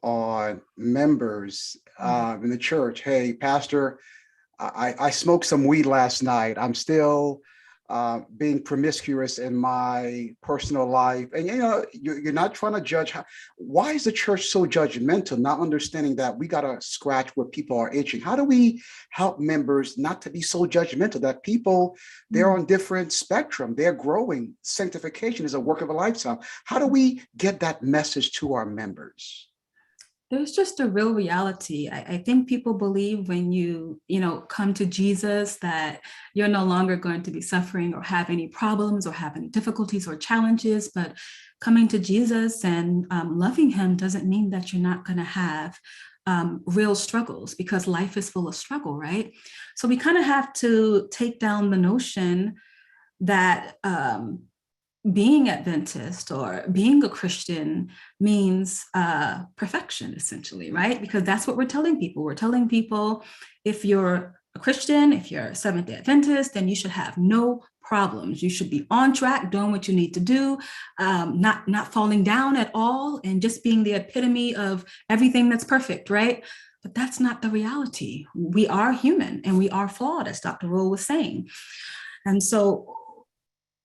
on members in the church? Hey, Pastor, I smoked some weed last night. I'm still being promiscuous in my personal life. And, you're not trying to judge. Why is the church so judgmental, not understanding that we got to scratch where people are itching? How do we help members not to be so judgmental, that people, they're on different spectrum, they're growing. Sanctification is a work of a lifetime. How do we get that message to our members? There's just a real reality. I think people believe when you come to Jesus that you're no longer going to be suffering or have any problems or have any difficulties or challenges. But coming to Jesus and loving him doesn't mean that you're not going to have real struggles, because life is full of struggle, right? So we kind of have to take down the notion that being Adventist or being a Christian means perfection, essentially, right? Because that's what we're telling people. We're telling people, if you're a Christian, if you're a Seventh-day Adventist, then you should have no problems. You should be on track, doing what you need to do, not falling down at all, and just being the epitome of everything that's perfect, right? But that's not the reality. We are human and we are flawed, as Dr. Rowe was saying. And so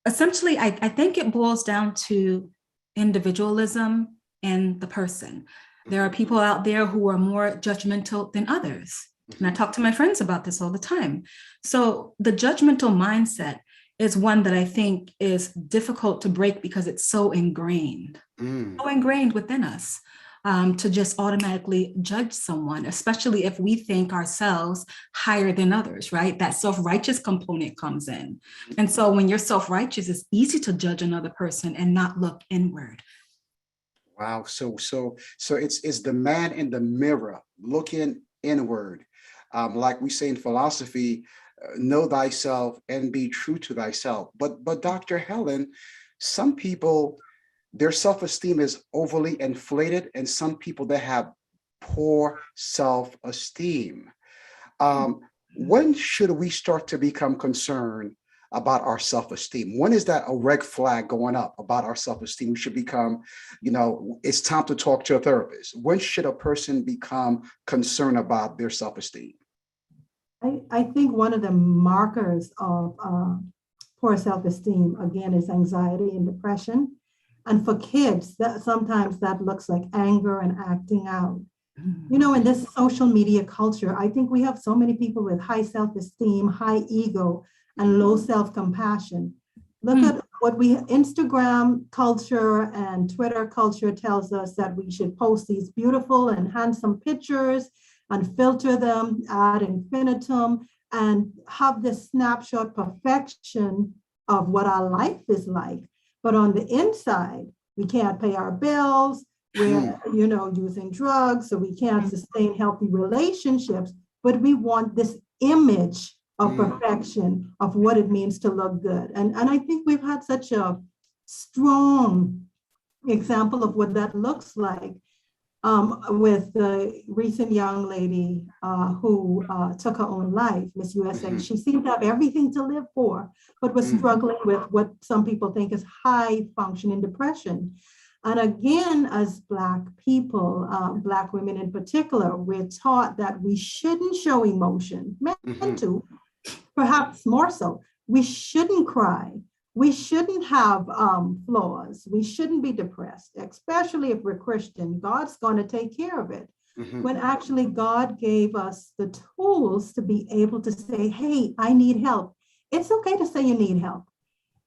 essentially, I think it boils down to individualism in the person. There are people out there who are more judgmental than others. And I talk to my friends about this all the time. So the judgmental mindset is one that I think is difficult to break because it's so ingrained, within us. To just automatically judge someone, especially if we think ourselves higher than others, right? That self-righteous component comes in. And so when you're self-righteous, it's easy to judge another person and not look inward. Wow. So it's the man in the mirror looking inward. Like we say in philosophy, know thyself and be true to thyself. But Dr. Helen, some people, their self-esteem is overly inflated, and some people that have poor self-esteem. When should we start to become concerned about our self-esteem? When is that a red flag going up about our self-esteem? We should become, it's time to talk to a therapist. When should a person become concerned about their self-esteem? I think one of the markers of poor self-esteem, again, is anxiety and depression. And for kids, that sometimes that looks like anger and acting out. In this social media culture, I think we have so many people with high self-esteem, high ego, and low self-compassion. Look at what Instagram culture and Twitter culture tells us, that we should post these beautiful and handsome pictures and filter them ad infinitum and have this snapshot perfection of what our life is like. But on the inside, we can't pay our bills. We're, using drugs, so we can't sustain healthy relationships. But we want this image of perfection of what it means to look good. And I think we've had such a strong example of what that looks like with the recent young lady who took her own life, Miss USA. She seemed to have everything to live for, but was struggling with what some people think is high functioning depression. And again, as Black people, Black women in particular, we're taught that we shouldn't show emotion, men too, perhaps more so. We shouldn't cry. We shouldn't have flaws. We shouldn't be depressed, especially if we're Christian. God's going to take care of it. When actually God gave us the tools to be able to say, hey, I need help. It's okay to say you need help.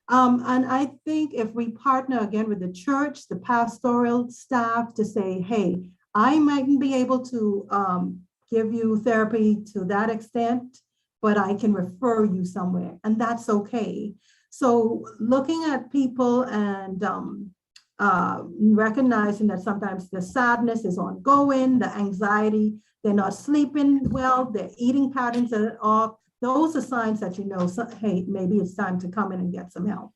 And I think if we partner again with the church, the pastoral staff, to say, hey, I mightn't be able to give you therapy to that extent, but I can refer you somewhere, and that's okay. So looking at people and recognizing that sometimes the sadness is ongoing, the anxiety, they're not sleeping well, their eating patterns are off. Those are signs that hey, maybe it's time to come in and get some help.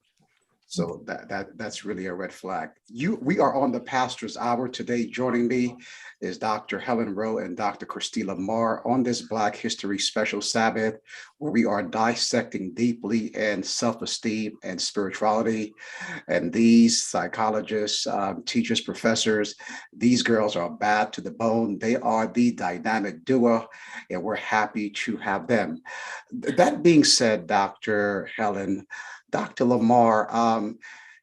So that's really a red flag. We are on the Pastor's Hour today. Joining me is Dr. Helen Rowe and Dr. Christy Lamar on this Black History Special Sabbath, where we are dissecting deeply in self-esteem and spirituality. And these psychologists, teachers, professors, these girls are bad to the bone. They are the dynamic duo, and we're happy to have them. That being said, Dr. Helen, Dr. Lamar,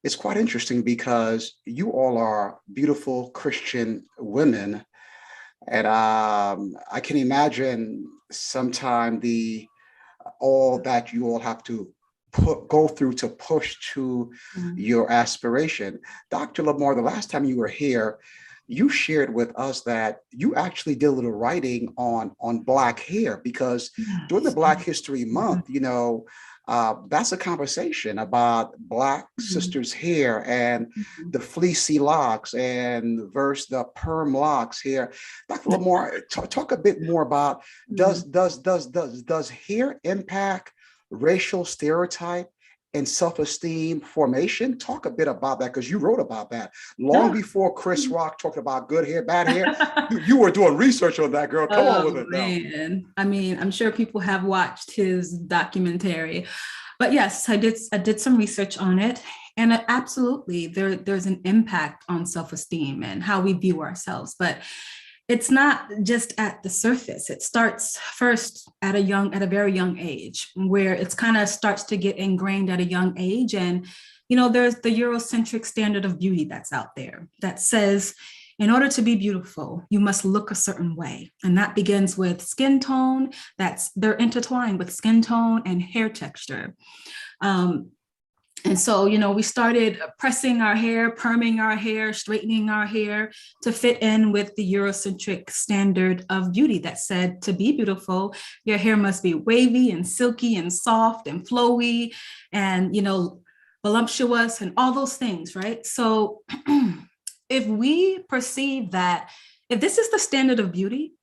it's quite interesting because you all are beautiful Christian women. And I can imagine sometime all that you all have to go through to push to your aspiration. Dr. Lamar, the last time you were here, you shared with us that you actually did a little writing on Black hair, because during the Black History Month, that's a conversation about Black sisters' hair and the fleecy locks and versus the perm locks here. Dr. Lamar, talk a bit more about, does hair impact racial stereotype and self-esteem formation? Talk a bit about that, because you wrote about that long before Chris Rock talked about good hair, bad hair. you were doing research on that, girl. Come on with it now. Man. I mean, I'm sure people have watched his documentary, but yes, I did some research on it, and absolutely, there's an impact on self-esteem and how we view ourselves, but it's not just at the surface. It starts first at a very young age, where it's kind of starts to get ingrained at a young age. And, there's the Eurocentric standard of beauty that's out there that says, in order to be beautiful, you must look a certain way. And that begins with skin tone. They're intertwined with skin tone and hair texture. And so, you know, we started pressing our hair, perming our hair, straightening our hair to fit in with the Eurocentric standard of beauty that said to be beautiful, your hair must be wavy and silky and soft and flowy and, you know, voluptuous and all those things, right? So if we perceive that, if this is the standard of beauty,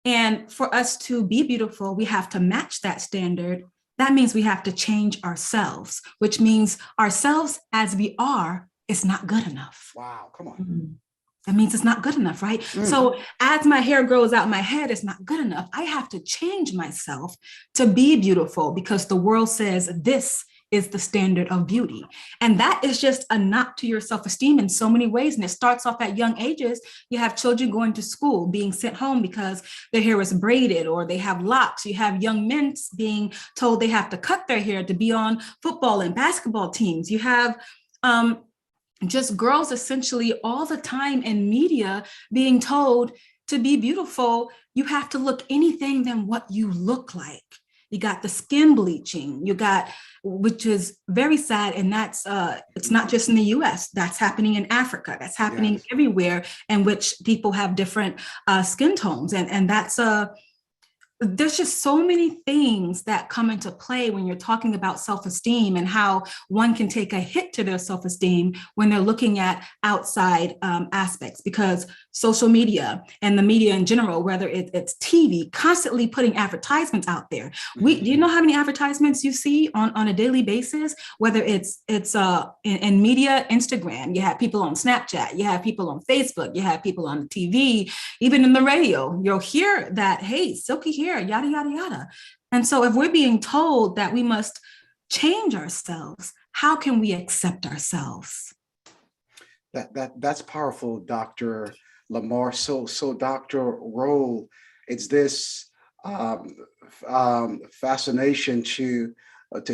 and for us to be beautiful, we have to match that standard. That means we have to change ourselves, which means ourselves as we are is not good enough. Wow, come on. That means it's not good enough, right? So as my hair grows out my head, it's not good enough. I have to change myself to be beautiful because the world says this is the standard of beauty. And that is just a knock to your self-esteem in so many ways. And it starts off at young ages. You have children going to school, being sent home because their hair is braided or they have locks. You have young men being told they have to cut their hair to be on football and basketball teams. You have just girls essentially all the time in media being told to be beautiful, you have to look anything than what you look like. You got the skin bleaching, you got, which is very sad. And that's, it's not just in the US, that's happening in Africa, that's happening everywhere in which people have different skin tones. And that's, there's just so many things that come into play when you're talking about self-esteem and how one can take a hit to their self-esteem when they're looking at outside aspects, because social media and the media in general, whether it's TV, constantly putting advertisements out there. Do you know how many advertisements you see on a daily basis? Whether it's in media, Instagram, you have people on Snapchat, you have people on Facebook, you have people on TV, even in the radio, you'll hear that, hey, silky hair, yada, yada, yada. And so if we're being told that we must change ourselves, how can we accept ourselves? That's powerful, Dr. Lamar. So Dr. Roll, it's this fascination to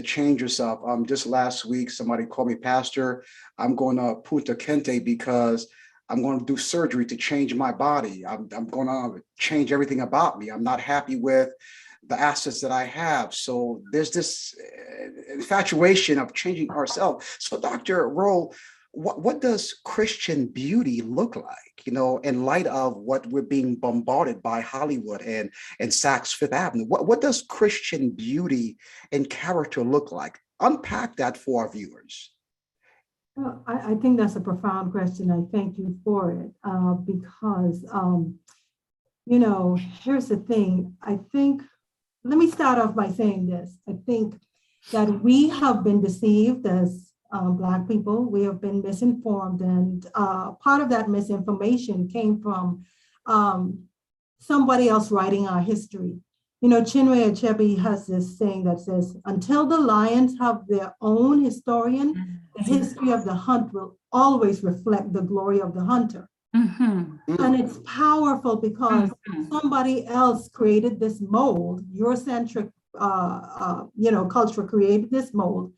change yourself. Just last week, somebody called me, Pastor, I'm going to Punta Cante because I'm going to do surgery to change my body. I'm going to change everything about me. I'm not happy with the assets that I have. So there's this infatuation of changing ourselves. So Dr. Roll, what does Christian beauty look like, you know, in light of what we're being bombarded by Hollywood and Saks Fifth Avenue? What does Christian beauty and character look like? Unpack that for our viewers. Well, I think that's a profound question. I thank you for it because, you know, here's the thing. I think, let me start off by saying this. I think that we have been deceived as Black people. We have been misinformed, and part of that misinformation came from somebody else writing our history. You know, Chinwe Achebe has this saying that says, until the lions have their own historian, the history of the hunt will always reflect the glory of the hunter. And it's powerful because somebody else created this mold, Eurocentric, you know, culture created this mold,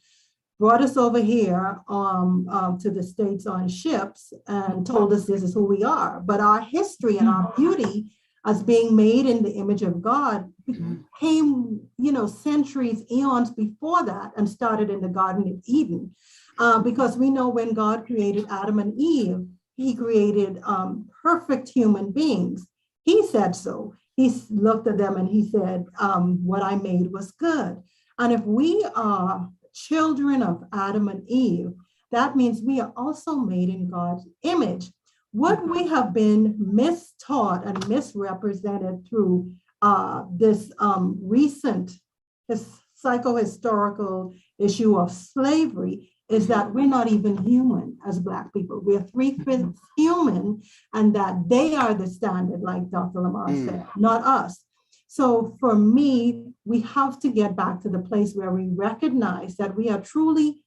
brought us over here to the States on ships and told us this is who we are. But our history and our beauty as being made in the image of God came, you know, centuries, eons before that, and started in the Garden of Eden. Because we know when God created Adam and Eve, he created perfect human beings. He said so. He looked at them and he said, what I made was good. And if we are children of Adam and Eve, that means we are also made in God's image. What we have been mistaught and misrepresented through this recent psychohistorical issue of slavery is that we're not even human as Black people. We're 3/5 human, and that they are the standard, like Dr. Lamar said, not us. So for me, we have to get back to the place where we recognize that we are truly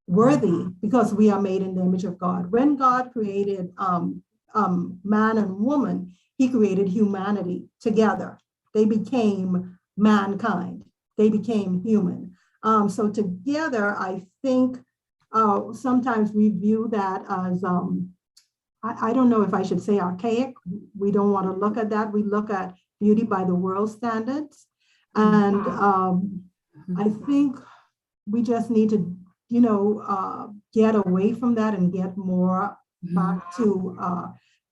worthy because we are made in the image of God. When God created man and woman, he created humanity together. They became mankind. They became human. So together, I think sometimes we view that as, I don't know if I should say archaic. We don't want to look at that. We look at beauty by the world standards. And I think we just need to, get away from that and get more back to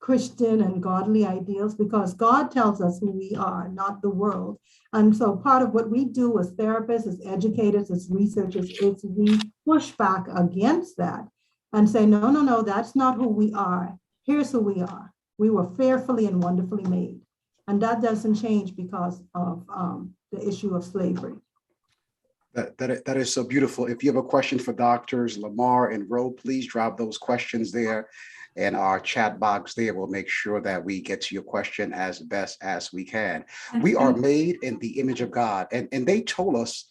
Christian and godly ideals, because God tells us who we are, not the world. And so part of what we do as therapists, as educators, as researchers, is we push back against that and say, no, no, no, that's not who we are. Here's who we are. We were fearfully and wonderfully made. And that doesn't change because of the issue of slavery. That is so beautiful. If you have a question for Doctors Lamar and Rowe, please drop those questions there in our chat box there. We'll make sure that we get to your question as best as we can. We are made in the image of God. And they told us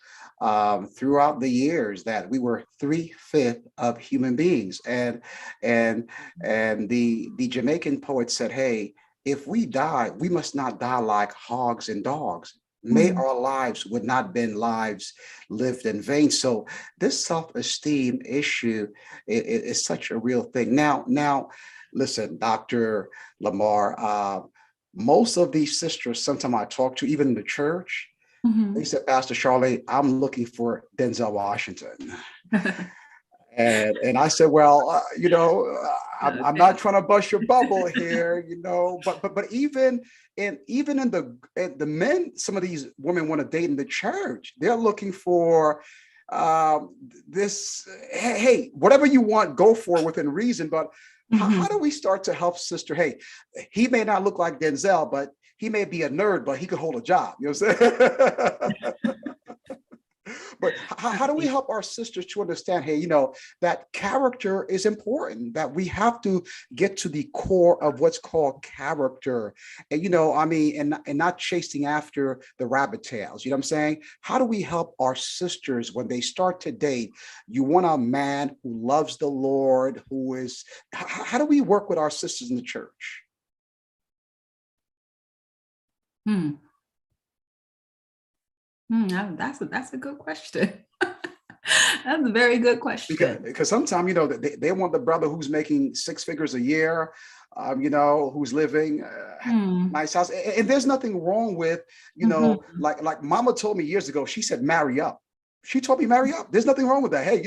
throughout the years that we were 3/5 of human beings. And the Jamaican poet said, hey, if we die, we must not die like hogs and dogs. May our lives would not been lives lived in vain. So this self-esteem issue is such a real thing. Now, listen, Dr. Lamar, most of these sisters, sometimes I talk to, even in the church, they said, Pastor Charlie, I'm looking for Denzel Washington. And I said, well, I'm not trying to bust your bubble here, but even in the men, some of these women want to date in the church. They're looking for this, hey, whatever you want, go for within reason. But how do we start to help sister? Hey, he may not look like Denzel, but he may be a nerd, but he could hold a job. You know what I'm saying? But how do we help our sisters to understand, hey, that character is important, that we have to get to the core of what's called character, and, and not chasing after the rabbit tails, you know what I'm saying? How do we help our sisters when they start to date? You want a man who loves the Lord, how do we work with our sisters in the church? That's a good question. That's a very good question. Because sometimes, they want the brother who's making 6 figures a year, who's living nice house. And there's nothing wrong with, like Mama told me years ago, she said, marry up. She told me marry up. There's nothing wrong with that. Hey,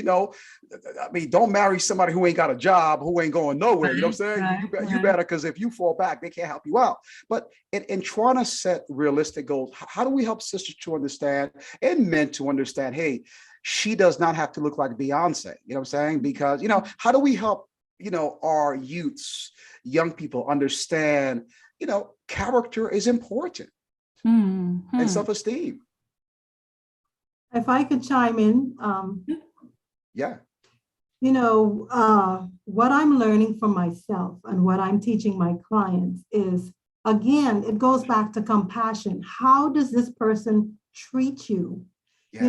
don't marry somebody who ain't got a job, who ain't going nowhere. You know what I'm saying? You better, because if you fall back, they can't help you out. But in trying to set realistic goals, how do we help sisters to understand and men to understand, hey, she does not have to look like Beyonce. You know what I'm saying? Because, how do we help, our youths, young people understand, character is important and self-esteem. If I could chime in. Yeah. What I'm learning from myself and what I'm teaching my clients is, again, it goes back to compassion. How does this person treat you? Yes.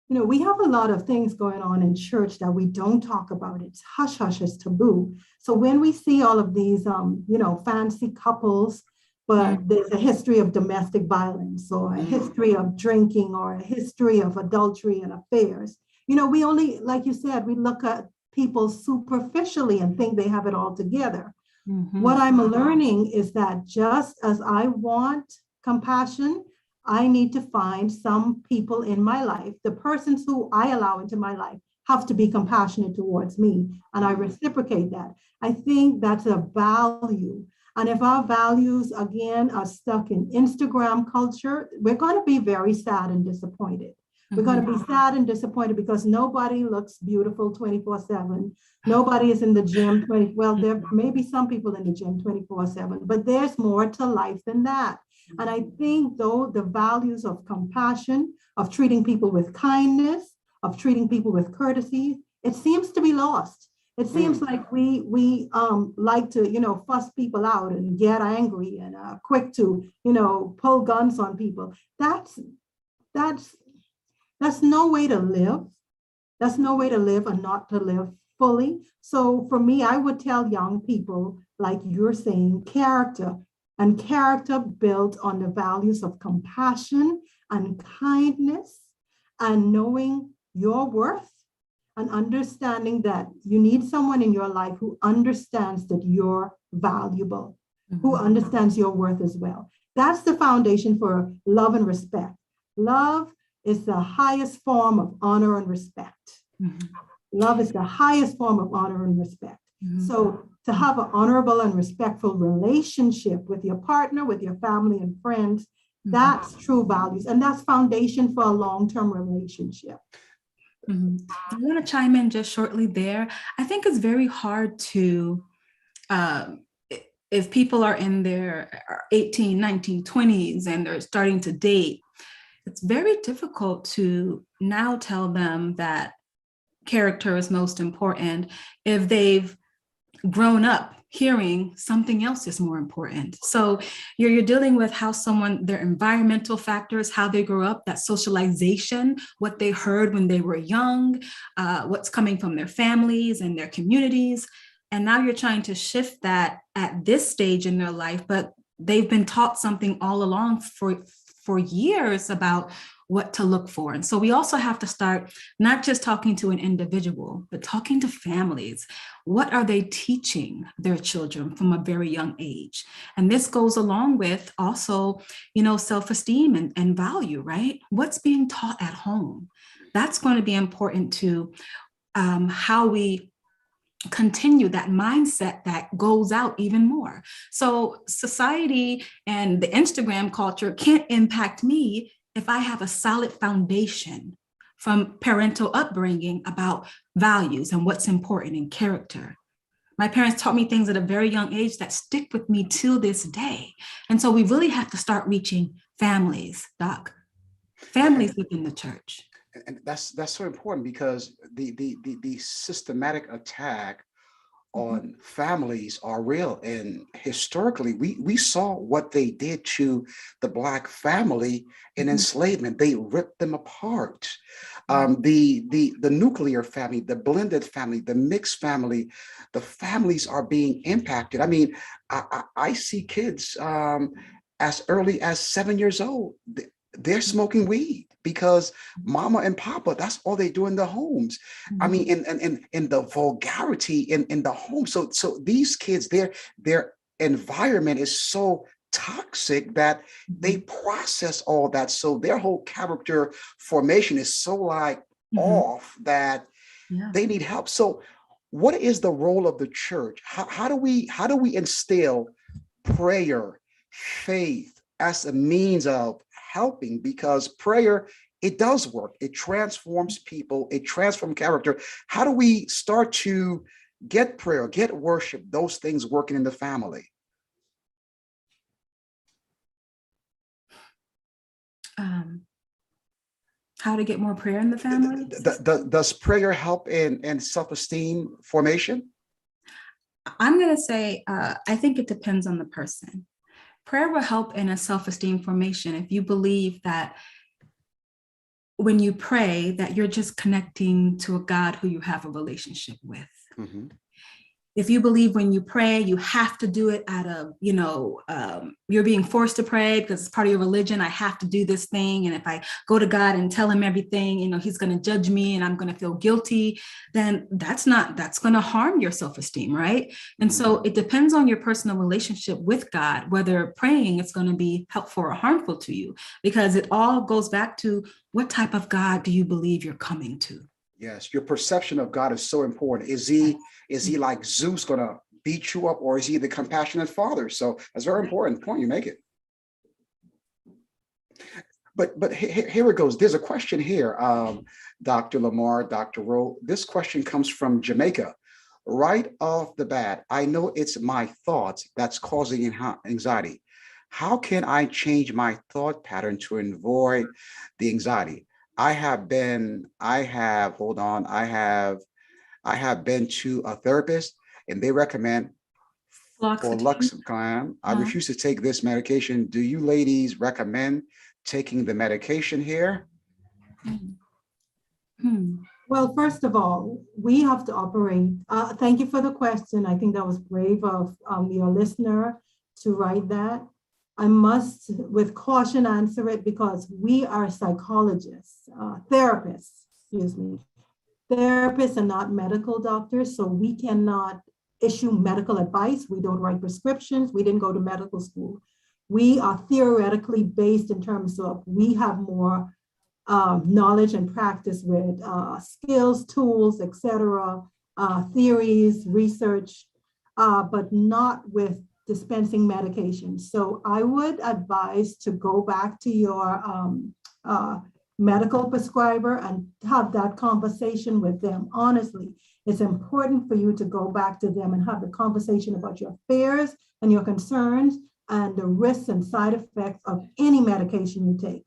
We have a lot of things going on in church that we don't talk about. It's hush hush, it's taboo. So when we see all of these, fancy couples, but there's a history of domestic violence or a history of drinking or a history of adultery and affairs. We only, like you said, we look at people superficially and think they have it all together. What I'm learning is that just as I want compassion, I need to find some people in my life, the persons who I allow into my life have to be compassionate towards me. And I reciprocate that. I think that's a value. And if our values, again, are stuck in Instagram culture, we're going to be very sad and disappointed. We're going to be sad and disappointed because nobody looks beautiful 24/7. Nobody is in the gym well, there may be some people in the gym 24/7, but there's more to life than that. And I think, though, the values of compassion, of treating people with kindness, of treating people with courtesy, it seems to be lost. It seems like we like to, fuss people out and get angry and quick to, pull guns on people. That's no way to live. That's no way to live and not to live fully. So for me, I would tell young people, like you're saying, character, and character built on the values of compassion and kindness and knowing your worth and understanding that you need someone in your life who understands that you're valuable, who understands your worth as well. That's the foundation for love and respect. Love is the highest form of honor and respect. Mhm. Love is the highest form of honor and respect. Mhm. So to have an honorable and respectful relationship with your partner, with your family and friends, that's true values. And that's foundation for a long-term relationship. Mhm. I want to chime in just shortly there. I think it's very hard to, if people are in their 18, 19, 20s and they're starting to date, it's very difficult to now tell them that character is most important if they've grown up hearing something else is more important. So you're dealing with how someone, their environmental factors, how they grew up, that socialization, what they heard when they were young, what's coming from their families and their communities. And now you're trying to shift that at this stage in their life, but they've been taught something all along for years about what to look for. And so we also have to start not just talking to an individual, but talking to families. What are they teaching their children from a very young age? And this goes along with also, self-esteem and value, right? What's being taught at home? That's going to be important to how we continue that mindset that goes out even more. So society and the Instagram culture can't impact me if I have a solid foundation from parental upbringing about values and what's important in character. My parents taught me things at a very young age that stick with me till this day. And so we really have to start reaching families, Doc, families within the church. And that's so important, because the systematic attack on families are real. And historically, we saw what they did to the Black family in enslavement. They ripped them apart. The nuclear family, the blended family, the mixed family, the families are being impacted. I mean, I see kids as early as 7 years old. They're smoking weed because mama and papa, that's all they do in the homes. I mean, in the vulgarity in the home. So these kids, their environment is so toxic that they process all that. So their whole character formation is so off that they need help. So what is the role of the church? How do we instill prayer, faith as a means of helping? Because prayer, it does work. It transforms people. It transforms character. How do we start to get prayer, get worship, those things working in the family? How to get more prayer in the family? Does prayer help in self-esteem formation? I'm going to say, I think it depends on the person. Prayer will help in a self-esteem formation if you believe that when you pray that you're just connecting to a God who you have a relationship with. If you believe when you pray, you have to do it out of, you're being forced to pray because it's part of your religion. I have to do this thing. And if I go to God and tell him everything, he's going to judge me and I'm going to feel guilty, then that's going to harm your self-esteem, right? And so it depends on your personal relationship with God, whether praying is going to be helpful or harmful to you, because it all goes back to what type of God do you believe you're coming to? Yes, your perception of God is so important. Is he like Zeus going to beat you up, or is he the compassionate father? So that's a very important point you make it. But here it goes. There's a question here, Dr. Lamar, Dr. Rowe. This question comes from Jamaica. Right off the bat, I know it's my thoughts that's causing anxiety. How can I change my thought pattern to avoid the anxiety? I have been to a therapist, and they recommend fluoxetine. I refuse to take this medication. Do you ladies recommend taking the medication here? Well, first of all, we have to operate. Thank you for the question. I think that was brave of your listener to write that. I must, with caution, answer it because we are psychologists, therapists and not medical doctors. So we cannot issue medical advice. We don't write prescriptions. We didn't go to medical school. We are theoretically based in terms of we have more knowledge and practice with skills, tools, etc., theories, research, but not with dispensing medication. So I would advise to go back to your medical prescriber and have that conversation with them. Honestly, it's important for you to go back to them and have the conversation about your fears and your concerns and the risks and side effects of any medication you take.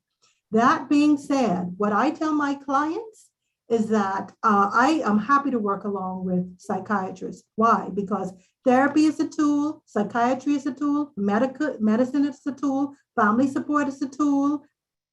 That being said, what I tell my clients is that I am happy to work along with psychiatrists. Why? Because therapy is a tool, psychiatry is a tool, medicine is a tool, family support is a tool,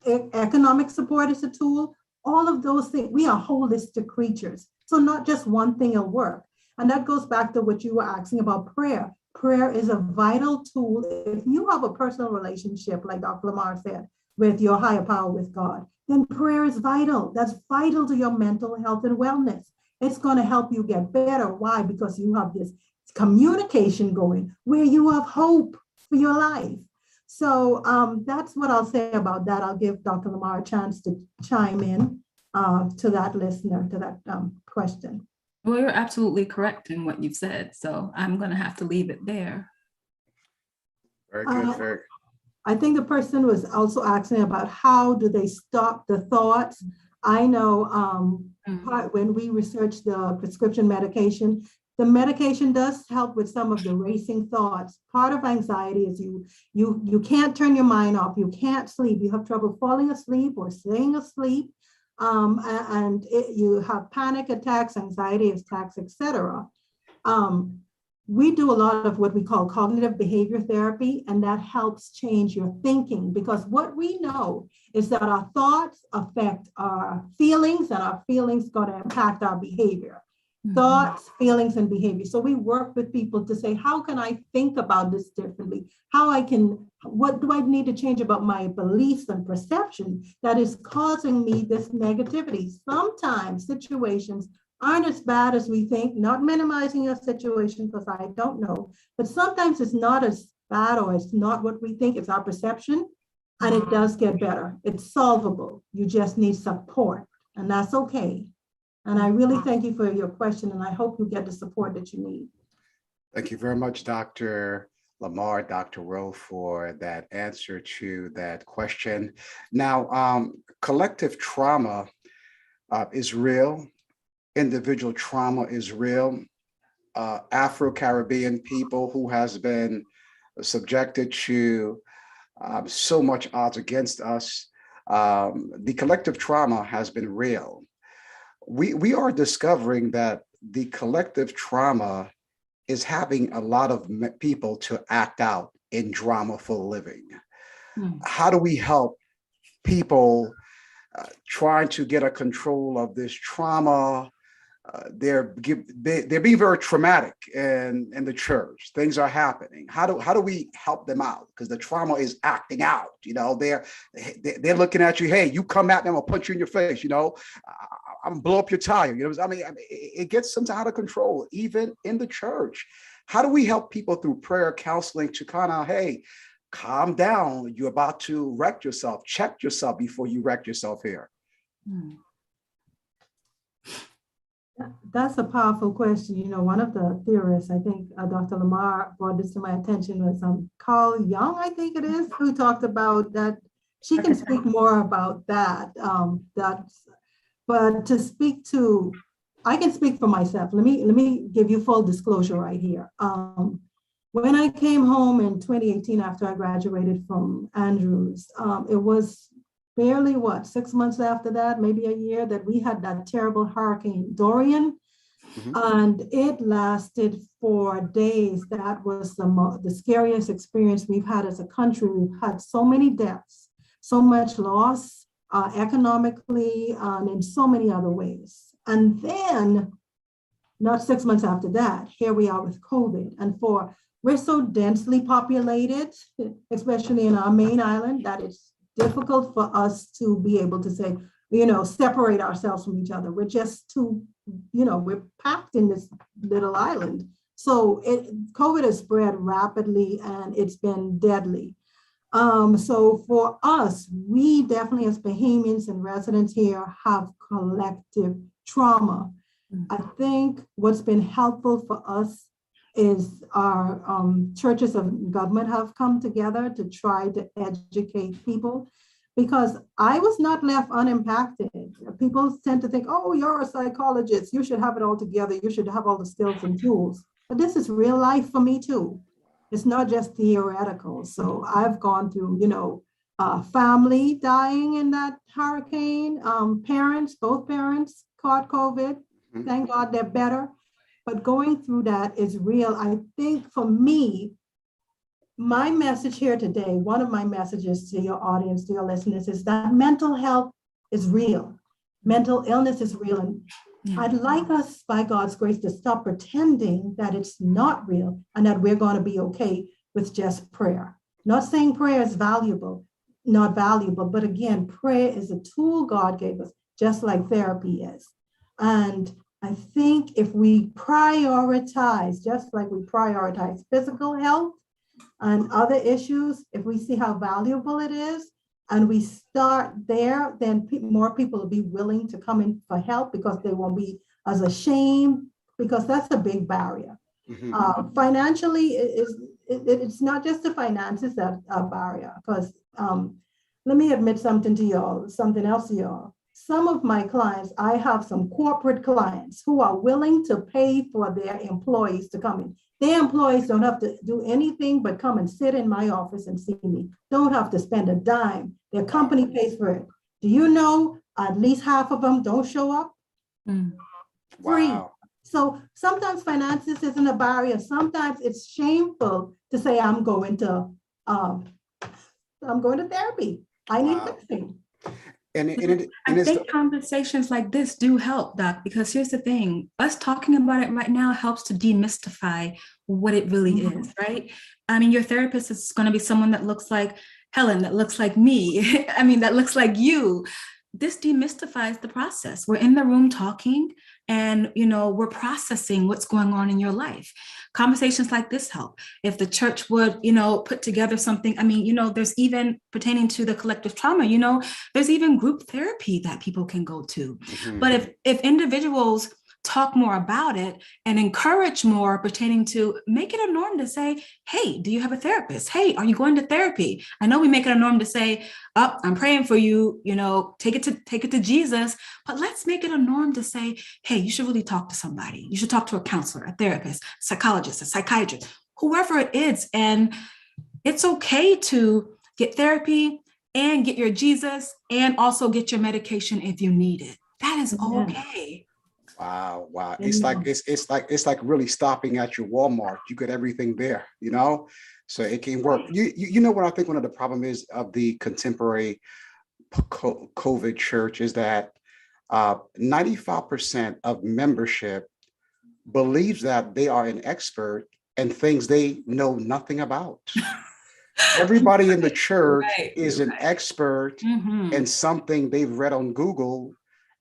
economic support is a tool. All of those things, we are holistic creatures. So not just one thing will work. And that goes back to what you were asking about prayer. Prayer is a vital tool. If you have a personal relationship, like Dr. Lamar said, with your higher power, with God, then prayer is vital. That's vital to your mental health and wellness. It's going to help you get better. Why? Because you have this communication going where you have hope for your life. So that's what I'll say about that. I'll give Dr. Lamar a chance to chime in to that listener, to that question. Well, you're absolutely correct in what you've said. So I'm going to have to leave it there. Very good. Very. I think the person was also asking about how do they stop the thoughts. I know when we research the prescription medication, the medication does help with some of the racing thoughts. Part of anxiety is you can't turn your mind off. You can't sleep. You have trouble falling asleep or staying asleep. You have panic attacks, anxiety attacks, etc. We do a lot of what we call cognitive behavior therapy, and that helps change your thinking, because what we know is that our thoughts affect our feelings, and our feelings going to impact our behavior. Mm-hmm. Thoughts, feelings, and behavior. So we work with people to say, how can I think about this differently? What do I need to change about my beliefs and perception that is causing me this negativity? Sometimes situations aren't as bad as we think, not minimizing your situation because I don't know, but sometimes it's not as bad, or it's not what we think, it's our perception, and it does get better. It's solvable. You just need support, and that's okay. And I really thank you for your question, and I hope you get the support that you need. Thank you very much, Dr. Lamar, Dr. Rowe, for that answer to that question. Now, collective trauma is real. Individual trauma is real. Afro-Caribbean people who has been subjected to so much odds against us, the collective trauma has been real. We are discovering that the collective trauma is having a lot of people to act out in drama for living. How do we help people trying to get a control of this trauma? They're being very traumatic in the church. Things are happening. How do we help them out? Because the trauma is acting out. You know, they're looking at you. Hey, you come at them, I'll punch you in your face. You know, I'm gonna blow up your tire. You know, I mean, it gets sometimes out of control, even in the church. How do we help people through prayer, counseling to kind of, hey, calm down. You're about to wreck yourself. Check yourself before you wreck yourself here. That's a powerful question. You know, one of the theorists, I think Dr. Lamar brought this to my attention, was Carl Jung, I think it is, who talked about that. She can speak more about that. But to speak to, I can speak for myself. Let me give you full disclosure right here. When I came home in 2018 after I graduated from Andrews, it was barely 6 months after that, maybe a year, that we had that terrible Hurricane Dorian. Mm-hmm. And it lasted for days. That was the scariest experience we've had as a country. We've had so many deaths, so much loss economically, and in so many other ways. And then, not 6 months after that, here we are with COVID. And we're so densely populated, especially in our main island, that it's difficult for us to be able to say, separate ourselves from each other. We're just too, we're packed in this little island. So COVID has spread rapidly, and it's been deadly. So for us, we definitely as Bahamians and residents here have collective trauma. I think what's been helpful for us is our churches of government have come together to try to educate people, because I was not left unimpacted. People tend to think, oh, you're a psychologist, you should have it all together, you should have all the skills and tools. But this is real life for me too. It's not just theoretical. So I've gone through, family dying in that hurricane, both parents caught COVID. Thank God they're better. But going through that is real. I think for me, my message here today, one of my messages to your audience, to your listeners, is that mental health is real. Mental illness is real. And I'd like us, by God's grace, to stop pretending that it's not real and that we're going to be okay with just prayer. Not saying prayer is not valuable, but again, prayer is a tool God gave us, just like therapy is. And I think if we prioritize, just like we prioritize physical health and other issues, if we see how valuable it is, and we start there, then more people will be willing to come in for help because they won't be as ashamed, because that's a big barrier. Financially, it's not just the finances that are a barrier, because let me admit something else to y'all. Some of my clients, I have some corporate clients who are willing to pay for their employees to come in. Their employees don't have to do anything but come and sit in my office and see me. Don't have to spend a dime. Their company pays for it. Do you know at least half of them don't show up? Free. Wow. So sometimes finances isn't a barrier. Sometimes it's shameful to say I'm going to therapy. I need fixing. I think conversations like this do help, Doc, because here's the thing, us talking about it right now helps to demystify what it really is, right? I mean, your therapist is going to be someone that looks like Helen, that looks like me, that looks like you. This demystifies the process. We're in the room talking and, we're processing what's going on in your life. Conversations like this help. If the church would, put together something, there's even pertaining to the collective trauma, there's even group therapy that people can go to. But if individuals talk more about it and encourage more pertaining to, make it a norm to say, hey, do you have a therapist? Hey, are you going to therapy? I know we make it a norm to say, oh, I'm praying for you, take it to Jesus, but let's make it a norm to say, hey, you should really talk to somebody. You should talk to a counselor, a therapist, psychologist, a psychiatrist, whoever it is. And it's okay to get therapy and get your Jesus and also get your medication if you need it. That is okay. Wow. It's like really stopping at your Walmart. You get everything there, so it can work. You know what I think one of the problem is of the contemporary COVID church is that 95% of membership believes that they are an expert and things they know nothing about. Everybody in the church is an expert in something they've read on Google,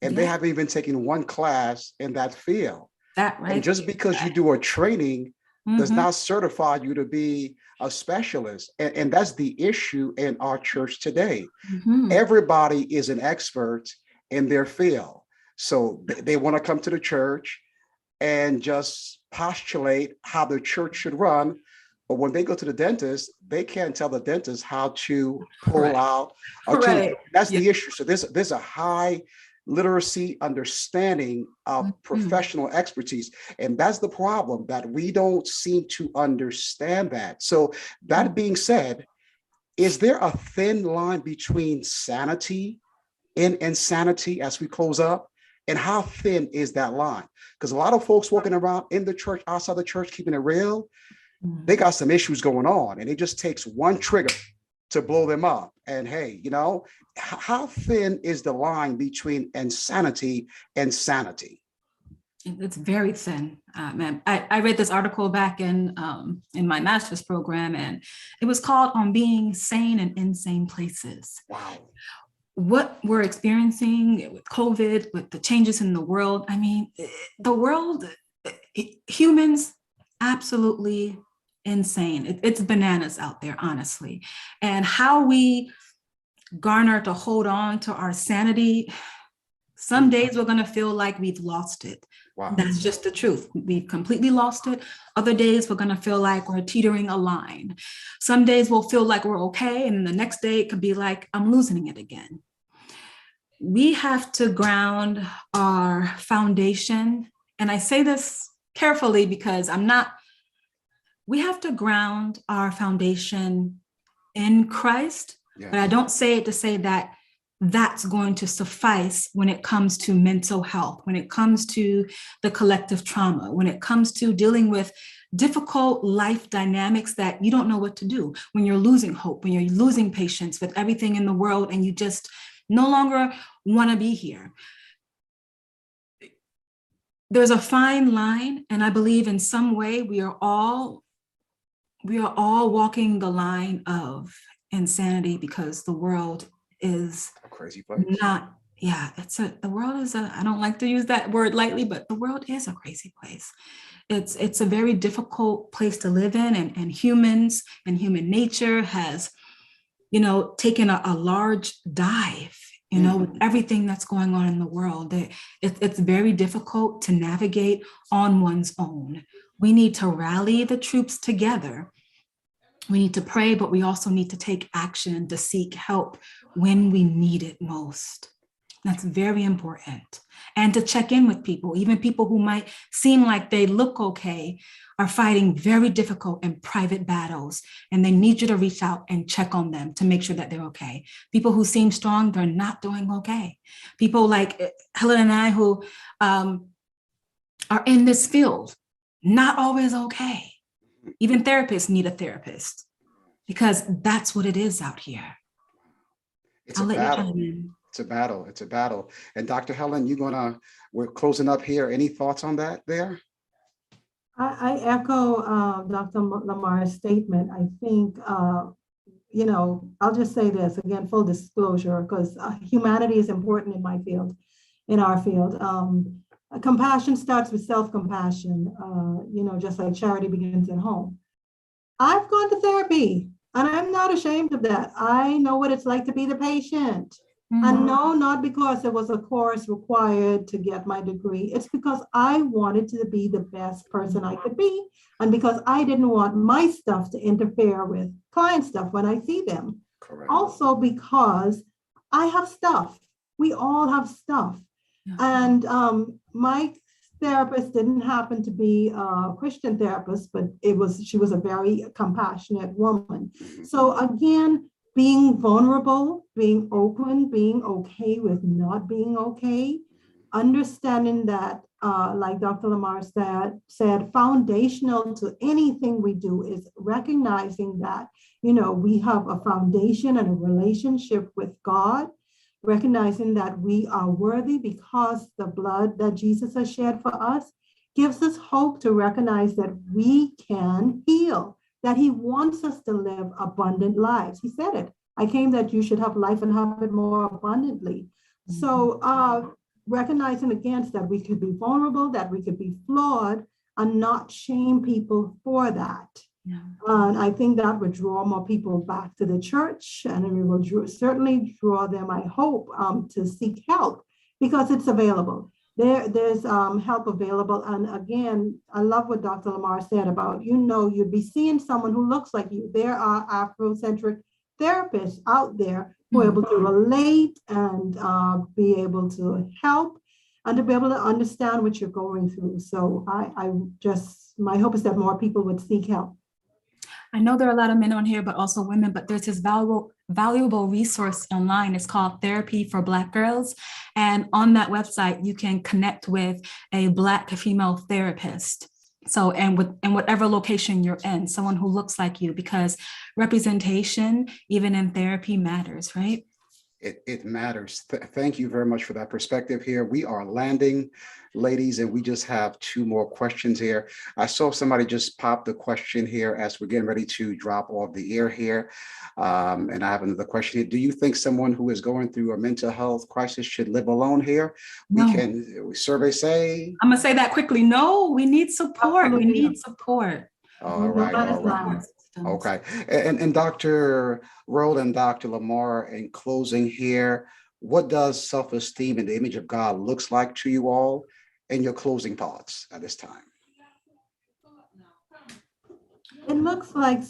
and they haven't even taken one class in that field. And just because you do a training does not certify you to be a specialist. And that's the issue in our church today. Everybody is an expert in their field. So they want to come to the church and just postulate how the church should run. But when they go to the dentist, they can't tell the dentist how to pull out a tooth. That's the issue. So there's a high literacy understanding of professional expertise. And that's the problem, that we don't seem to understand that. So that being said, is there a thin line between sanity and insanity as we close up? And how thin is that line? Because a lot of folks walking around in the church, outside the church, keeping it real, they got some issues going on, and it just takes one trigger to blow them up. And hey, how thin is the line between insanity and sanity? It's very thin, man. I read this article back in my master's program, and it was called "On Being Sane in Insane Places." Wow. What we're experiencing with COVID, with the changes in the world. I mean, the world, humans absolutely insane. It's bananas out there, honestly. And how we garner to hold on to our sanity, some days we're going to feel like we've lost it. Wow. That's just the truth. We've completely lost it. Other days we're going to feel like we're teetering a line. Some days we'll feel like we're okay. And the next day it could be like, I'm losing it again. We have to ground our foundation. And I say this carefully because we have to ground our foundation in Christ, but I don't say it to say that that's going to suffice when it comes to mental health, when it comes to the collective trauma, when it comes to dealing with difficult life dynamics that you don't know what to do, when you're losing hope, when you're losing patience with everything in the world and you just no longer want to be here. There's a fine line, and I believe in some way we are all walking the line of insanity because the world is a crazy place. The world is I don't like to use that word lightly, but the world is a crazy place. It's a very difficult place to live in, and humans and human nature has, taken a large dive, with everything that's going on in the world. It's very difficult to navigate on one's own. We need to rally the troops together. We need to pray, but we also need to take action to seek help when we need it most. That's very important. And to check in with people, even people who might seem like they look okay, are fighting very difficult and private battles. And they need you to reach out and check on them to make sure that they're okay. People who seem strong, they're not doing okay. People like Helen and I who are in this field, not always okay. Even therapists need a therapist because that's what it is out here. It's a battle. It's a battle. And Dr. Helen, we're closing up here. Any thoughts on that there? I echo Dr. Lamar's statement. I think, I'll just say this again, full disclosure, because humanity is important in my field, in our field. Compassion starts with self-compassion, just like charity begins at home. I've gone to therapy and I'm not ashamed of that. I know what it's like to be the patient. And no, not because there was a course required to get my degree. It's because I wanted to be the best person I could be. And because I didn't want my stuff to interfere with client stuff when I see them. Correct. Also because I have stuff. We all have stuff. Yeah. And my therapist didn't happen to be a Christian therapist, but she was a very compassionate woman. So again, being vulnerable, being open, being okay with not being okay, understanding that, like Dr. Lamar said, foundational to anything we do is recognizing that, we have a foundation and a relationship with God, recognizing that we are worthy because the blood that Jesus has shed for us gives us hope to recognize that we can heal, that he wants us to live abundant lives. He said it. I came that you should have life and have it more abundantly. So recognizing against that we could be vulnerable, that we could be flawed, and not shame people for that. Yeah. And I think that would draw more people back to the church, and it will certainly draw them, I hope, to seek help because it's available. There's help available. And again, I love what Dr. Lamar said about, you'd be seeing someone who looks like you. There are Afrocentric therapists out there who are able to relate and be able to help and to be able to understand what you're going through. So my hope is that more people would seek help. I know there are a lot of men on here, but also women, but there's this valuable resource online. It's called Therapy for Black Girls. And on that website, you can connect with a Black female therapist. So, and whatever location you're in, someone who looks like you, because representation, even in therapy, matters, right? It matters. Thank you very much for that perspective here. We are landing, ladies, and we just have two more questions here. I saw somebody just pop the question here as we're getting ready to drop off the air here. And I have another question here. Do you think someone who is going through a mental health crisis should live alone here? No. Survey say? I'm gonna say that quickly. No, we need support. Absolutely. We need support. All No right, all man's right. land. Okay. And Dr. Roll and Dr. Lamar, in closing here, what does self-esteem in the image of God looks like to you all in your closing thoughts at this time? It looks like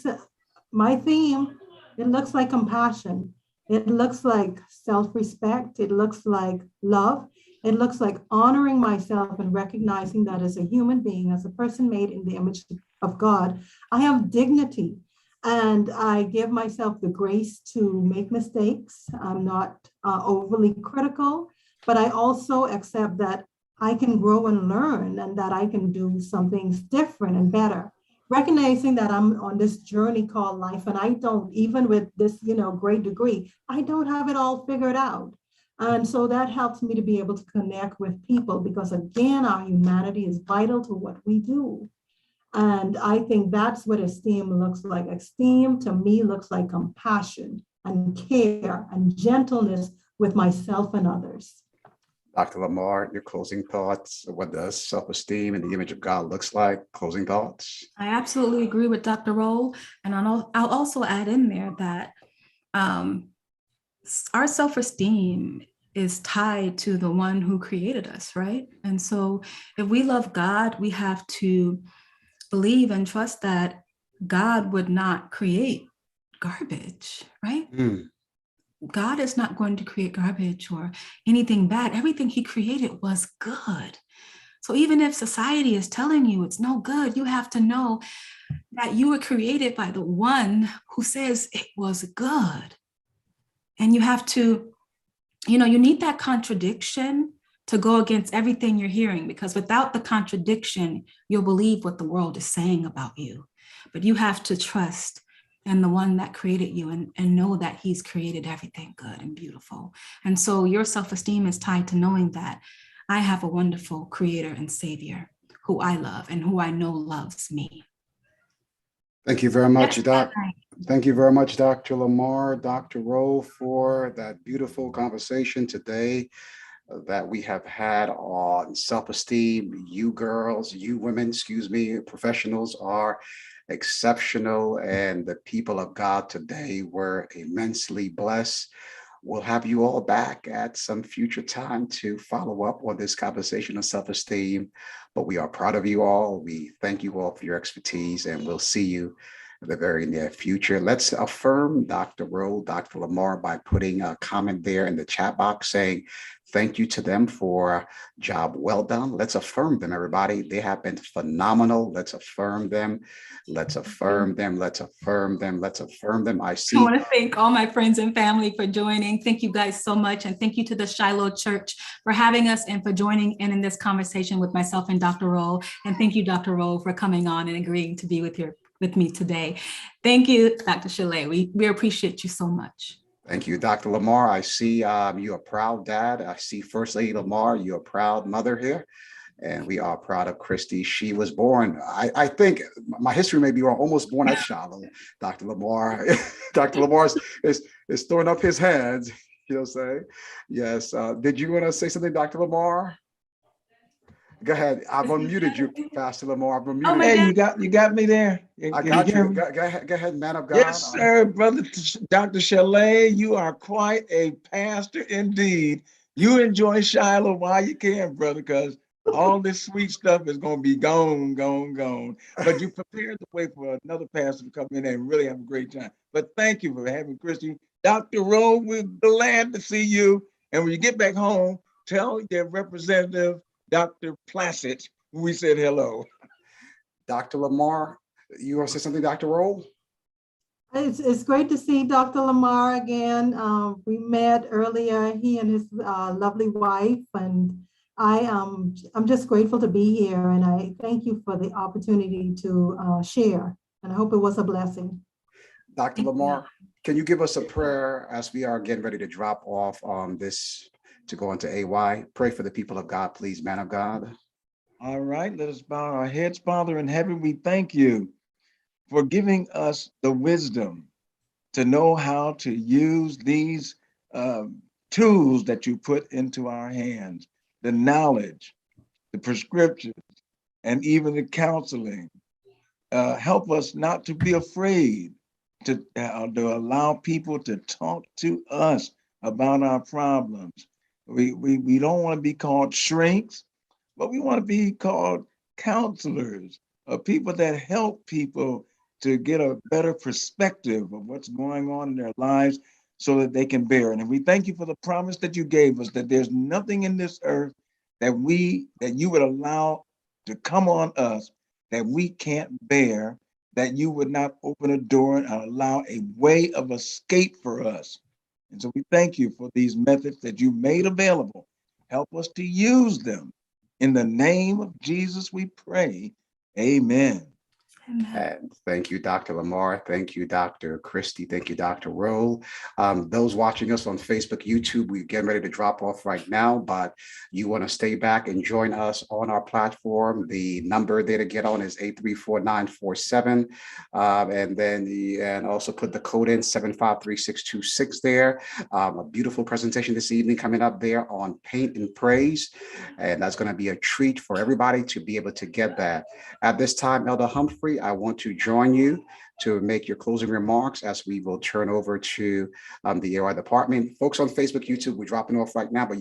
my theme, it looks like compassion. It looks like self-respect. It looks like love. It looks like honoring myself and recognizing that as a human being, as a person made in the image of God, I have dignity and I give myself the grace to make mistakes. I'm not overly critical, but I also accept that I can grow and learn and that I can do some things different and better, recognizing that I'm on this journey called life and I don't, even with this, great degree, I don't have it all figured out. And so that helps me to be able to connect with people because again, our humanity is vital to what we do. And I think that's what esteem looks like. Esteem to me looks like compassion and care and gentleness with myself and others. Dr. Lamar, your closing thoughts. What does self-esteem in the image of God looks like? Closing thoughts. I absolutely agree with Dr. Roll. And I'll also add in there that our self-esteem is tied to the one who created us, right? And so if we love God, we have to believe and trust that God would not create garbage, right? God is not going to create garbage or anything bad. Everything he created was good. So even if society is telling you it's no good, you have to know that you were created by the one who says it was good. And you have to, you need that contradiction to go against everything you're hearing, because without the contradiction, you'll believe what the world is saying about you. But you have to trust in the one that created you and know that he's created everything good and beautiful. And so your self-esteem is tied to knowing that I have a wonderful creator and savior who I love and who I know loves me. Thank you very much, Yes, Doc. Thank you very much, Dr. Lamar, Dr. Rowe, for that beautiful conversation today that we have had on self-esteem. You girls, you women, professionals are exceptional, and the people of God today were immensely blessed. We'll have you all back at some future time to follow up on this conversation on self-esteem, but we are proud of you all. We thank you all for your expertise, and we'll see you in the very near future. Let's affirm Dr. Rowe, Dr. Lamar by putting a comment there in the chat box saying thank you to them for a job well done. Let's affirm them, everybody. They have been phenomenal. Let's affirm them. Let's affirm them. Let's affirm them. Let's affirm them. I want to thank all my friends and family for joining. Thank you guys so much. And thank you to the Shiloh Church for having us and for joining in this conversation with myself and Dr. Rowe. And thank you, Dr. Rowe, for coming on and agreeing to be with me today. Thank you, Dr. Shiloh. We appreciate you so much. Thank you, Dr. Lamar. I see you're a proud dad. I see First Lady Lamar, you're a proud mother here. And we are proud of Christy. She was born, I think my history may be wrong, almost born at Shiloh. Dr. Lamar, Dr. Lamar is throwing up his hands, say. Yes. Did you want to say something, Dr. Lamar? Go ahead. I've unmuted you, Pastor Lamar. I've unmuted you. Hey, you got me there. I got you. Go ahead, man of God. Yes, sir, brother Dr. Chalet. You are quite a pastor indeed. You enjoy Shiloh while you can, brother, because all this sweet stuff is going to be gone. But you prepared the way for another pastor to come in and really have a great time. But thank you for having Christy. Dr. Rowe, we're glad to see you. And when you get back home, tell your representative, Dr. Placid, we said hello. Dr. Lamar, you want to say something, Dr. Rowe? It's great to see Dr. Lamar again. We met earlier, he and his lovely wife, and I'm just grateful to be here, and I thank you for the opportunity to share, and I hope it was a blessing. Dr. Lamar, can you give us a prayer as we are getting ready to drop off on this to go into AY? Pray for the people of God, please, man of God. All right, let us bow our heads. Father in heaven, we thank you for giving us the wisdom to know how to use these tools that you put into our hands, the knowledge, the prescriptions, and even the counseling help us not to be afraid to allow people to talk to us about our problems. We don't want to be called shrinks, but we want to be called counselors, people that help people to get a better perspective of what's going on in their lives so that they can bear it. And we thank you for the promise that you gave us, that there's nothing in this earth that you would allow to come on us that we can't bear, that you would not open a door and allow a way of escape for us. And so we thank you for these methods that you made available. Help us to use them. In the name of Jesus, we pray. Amen. And thank you, Dr. Lamar. Thank you, Dr. Christie. Thank you, Dr. Rowe. Those watching us on Facebook, YouTube, we're getting ready to drop off right now, but you want to stay back and join us on our platform. The number there to get on is 834-947. And also put the code in 753-626 there. A beautiful presentation this evening coming up there on Paint and Praise. And that's going to be a treat for everybody to be able to get that. At this time, Elder Humphrey, I want to join you to make your closing remarks as we will turn over to the AR department. Folks on Facebook, YouTube, we're dropping off right now, but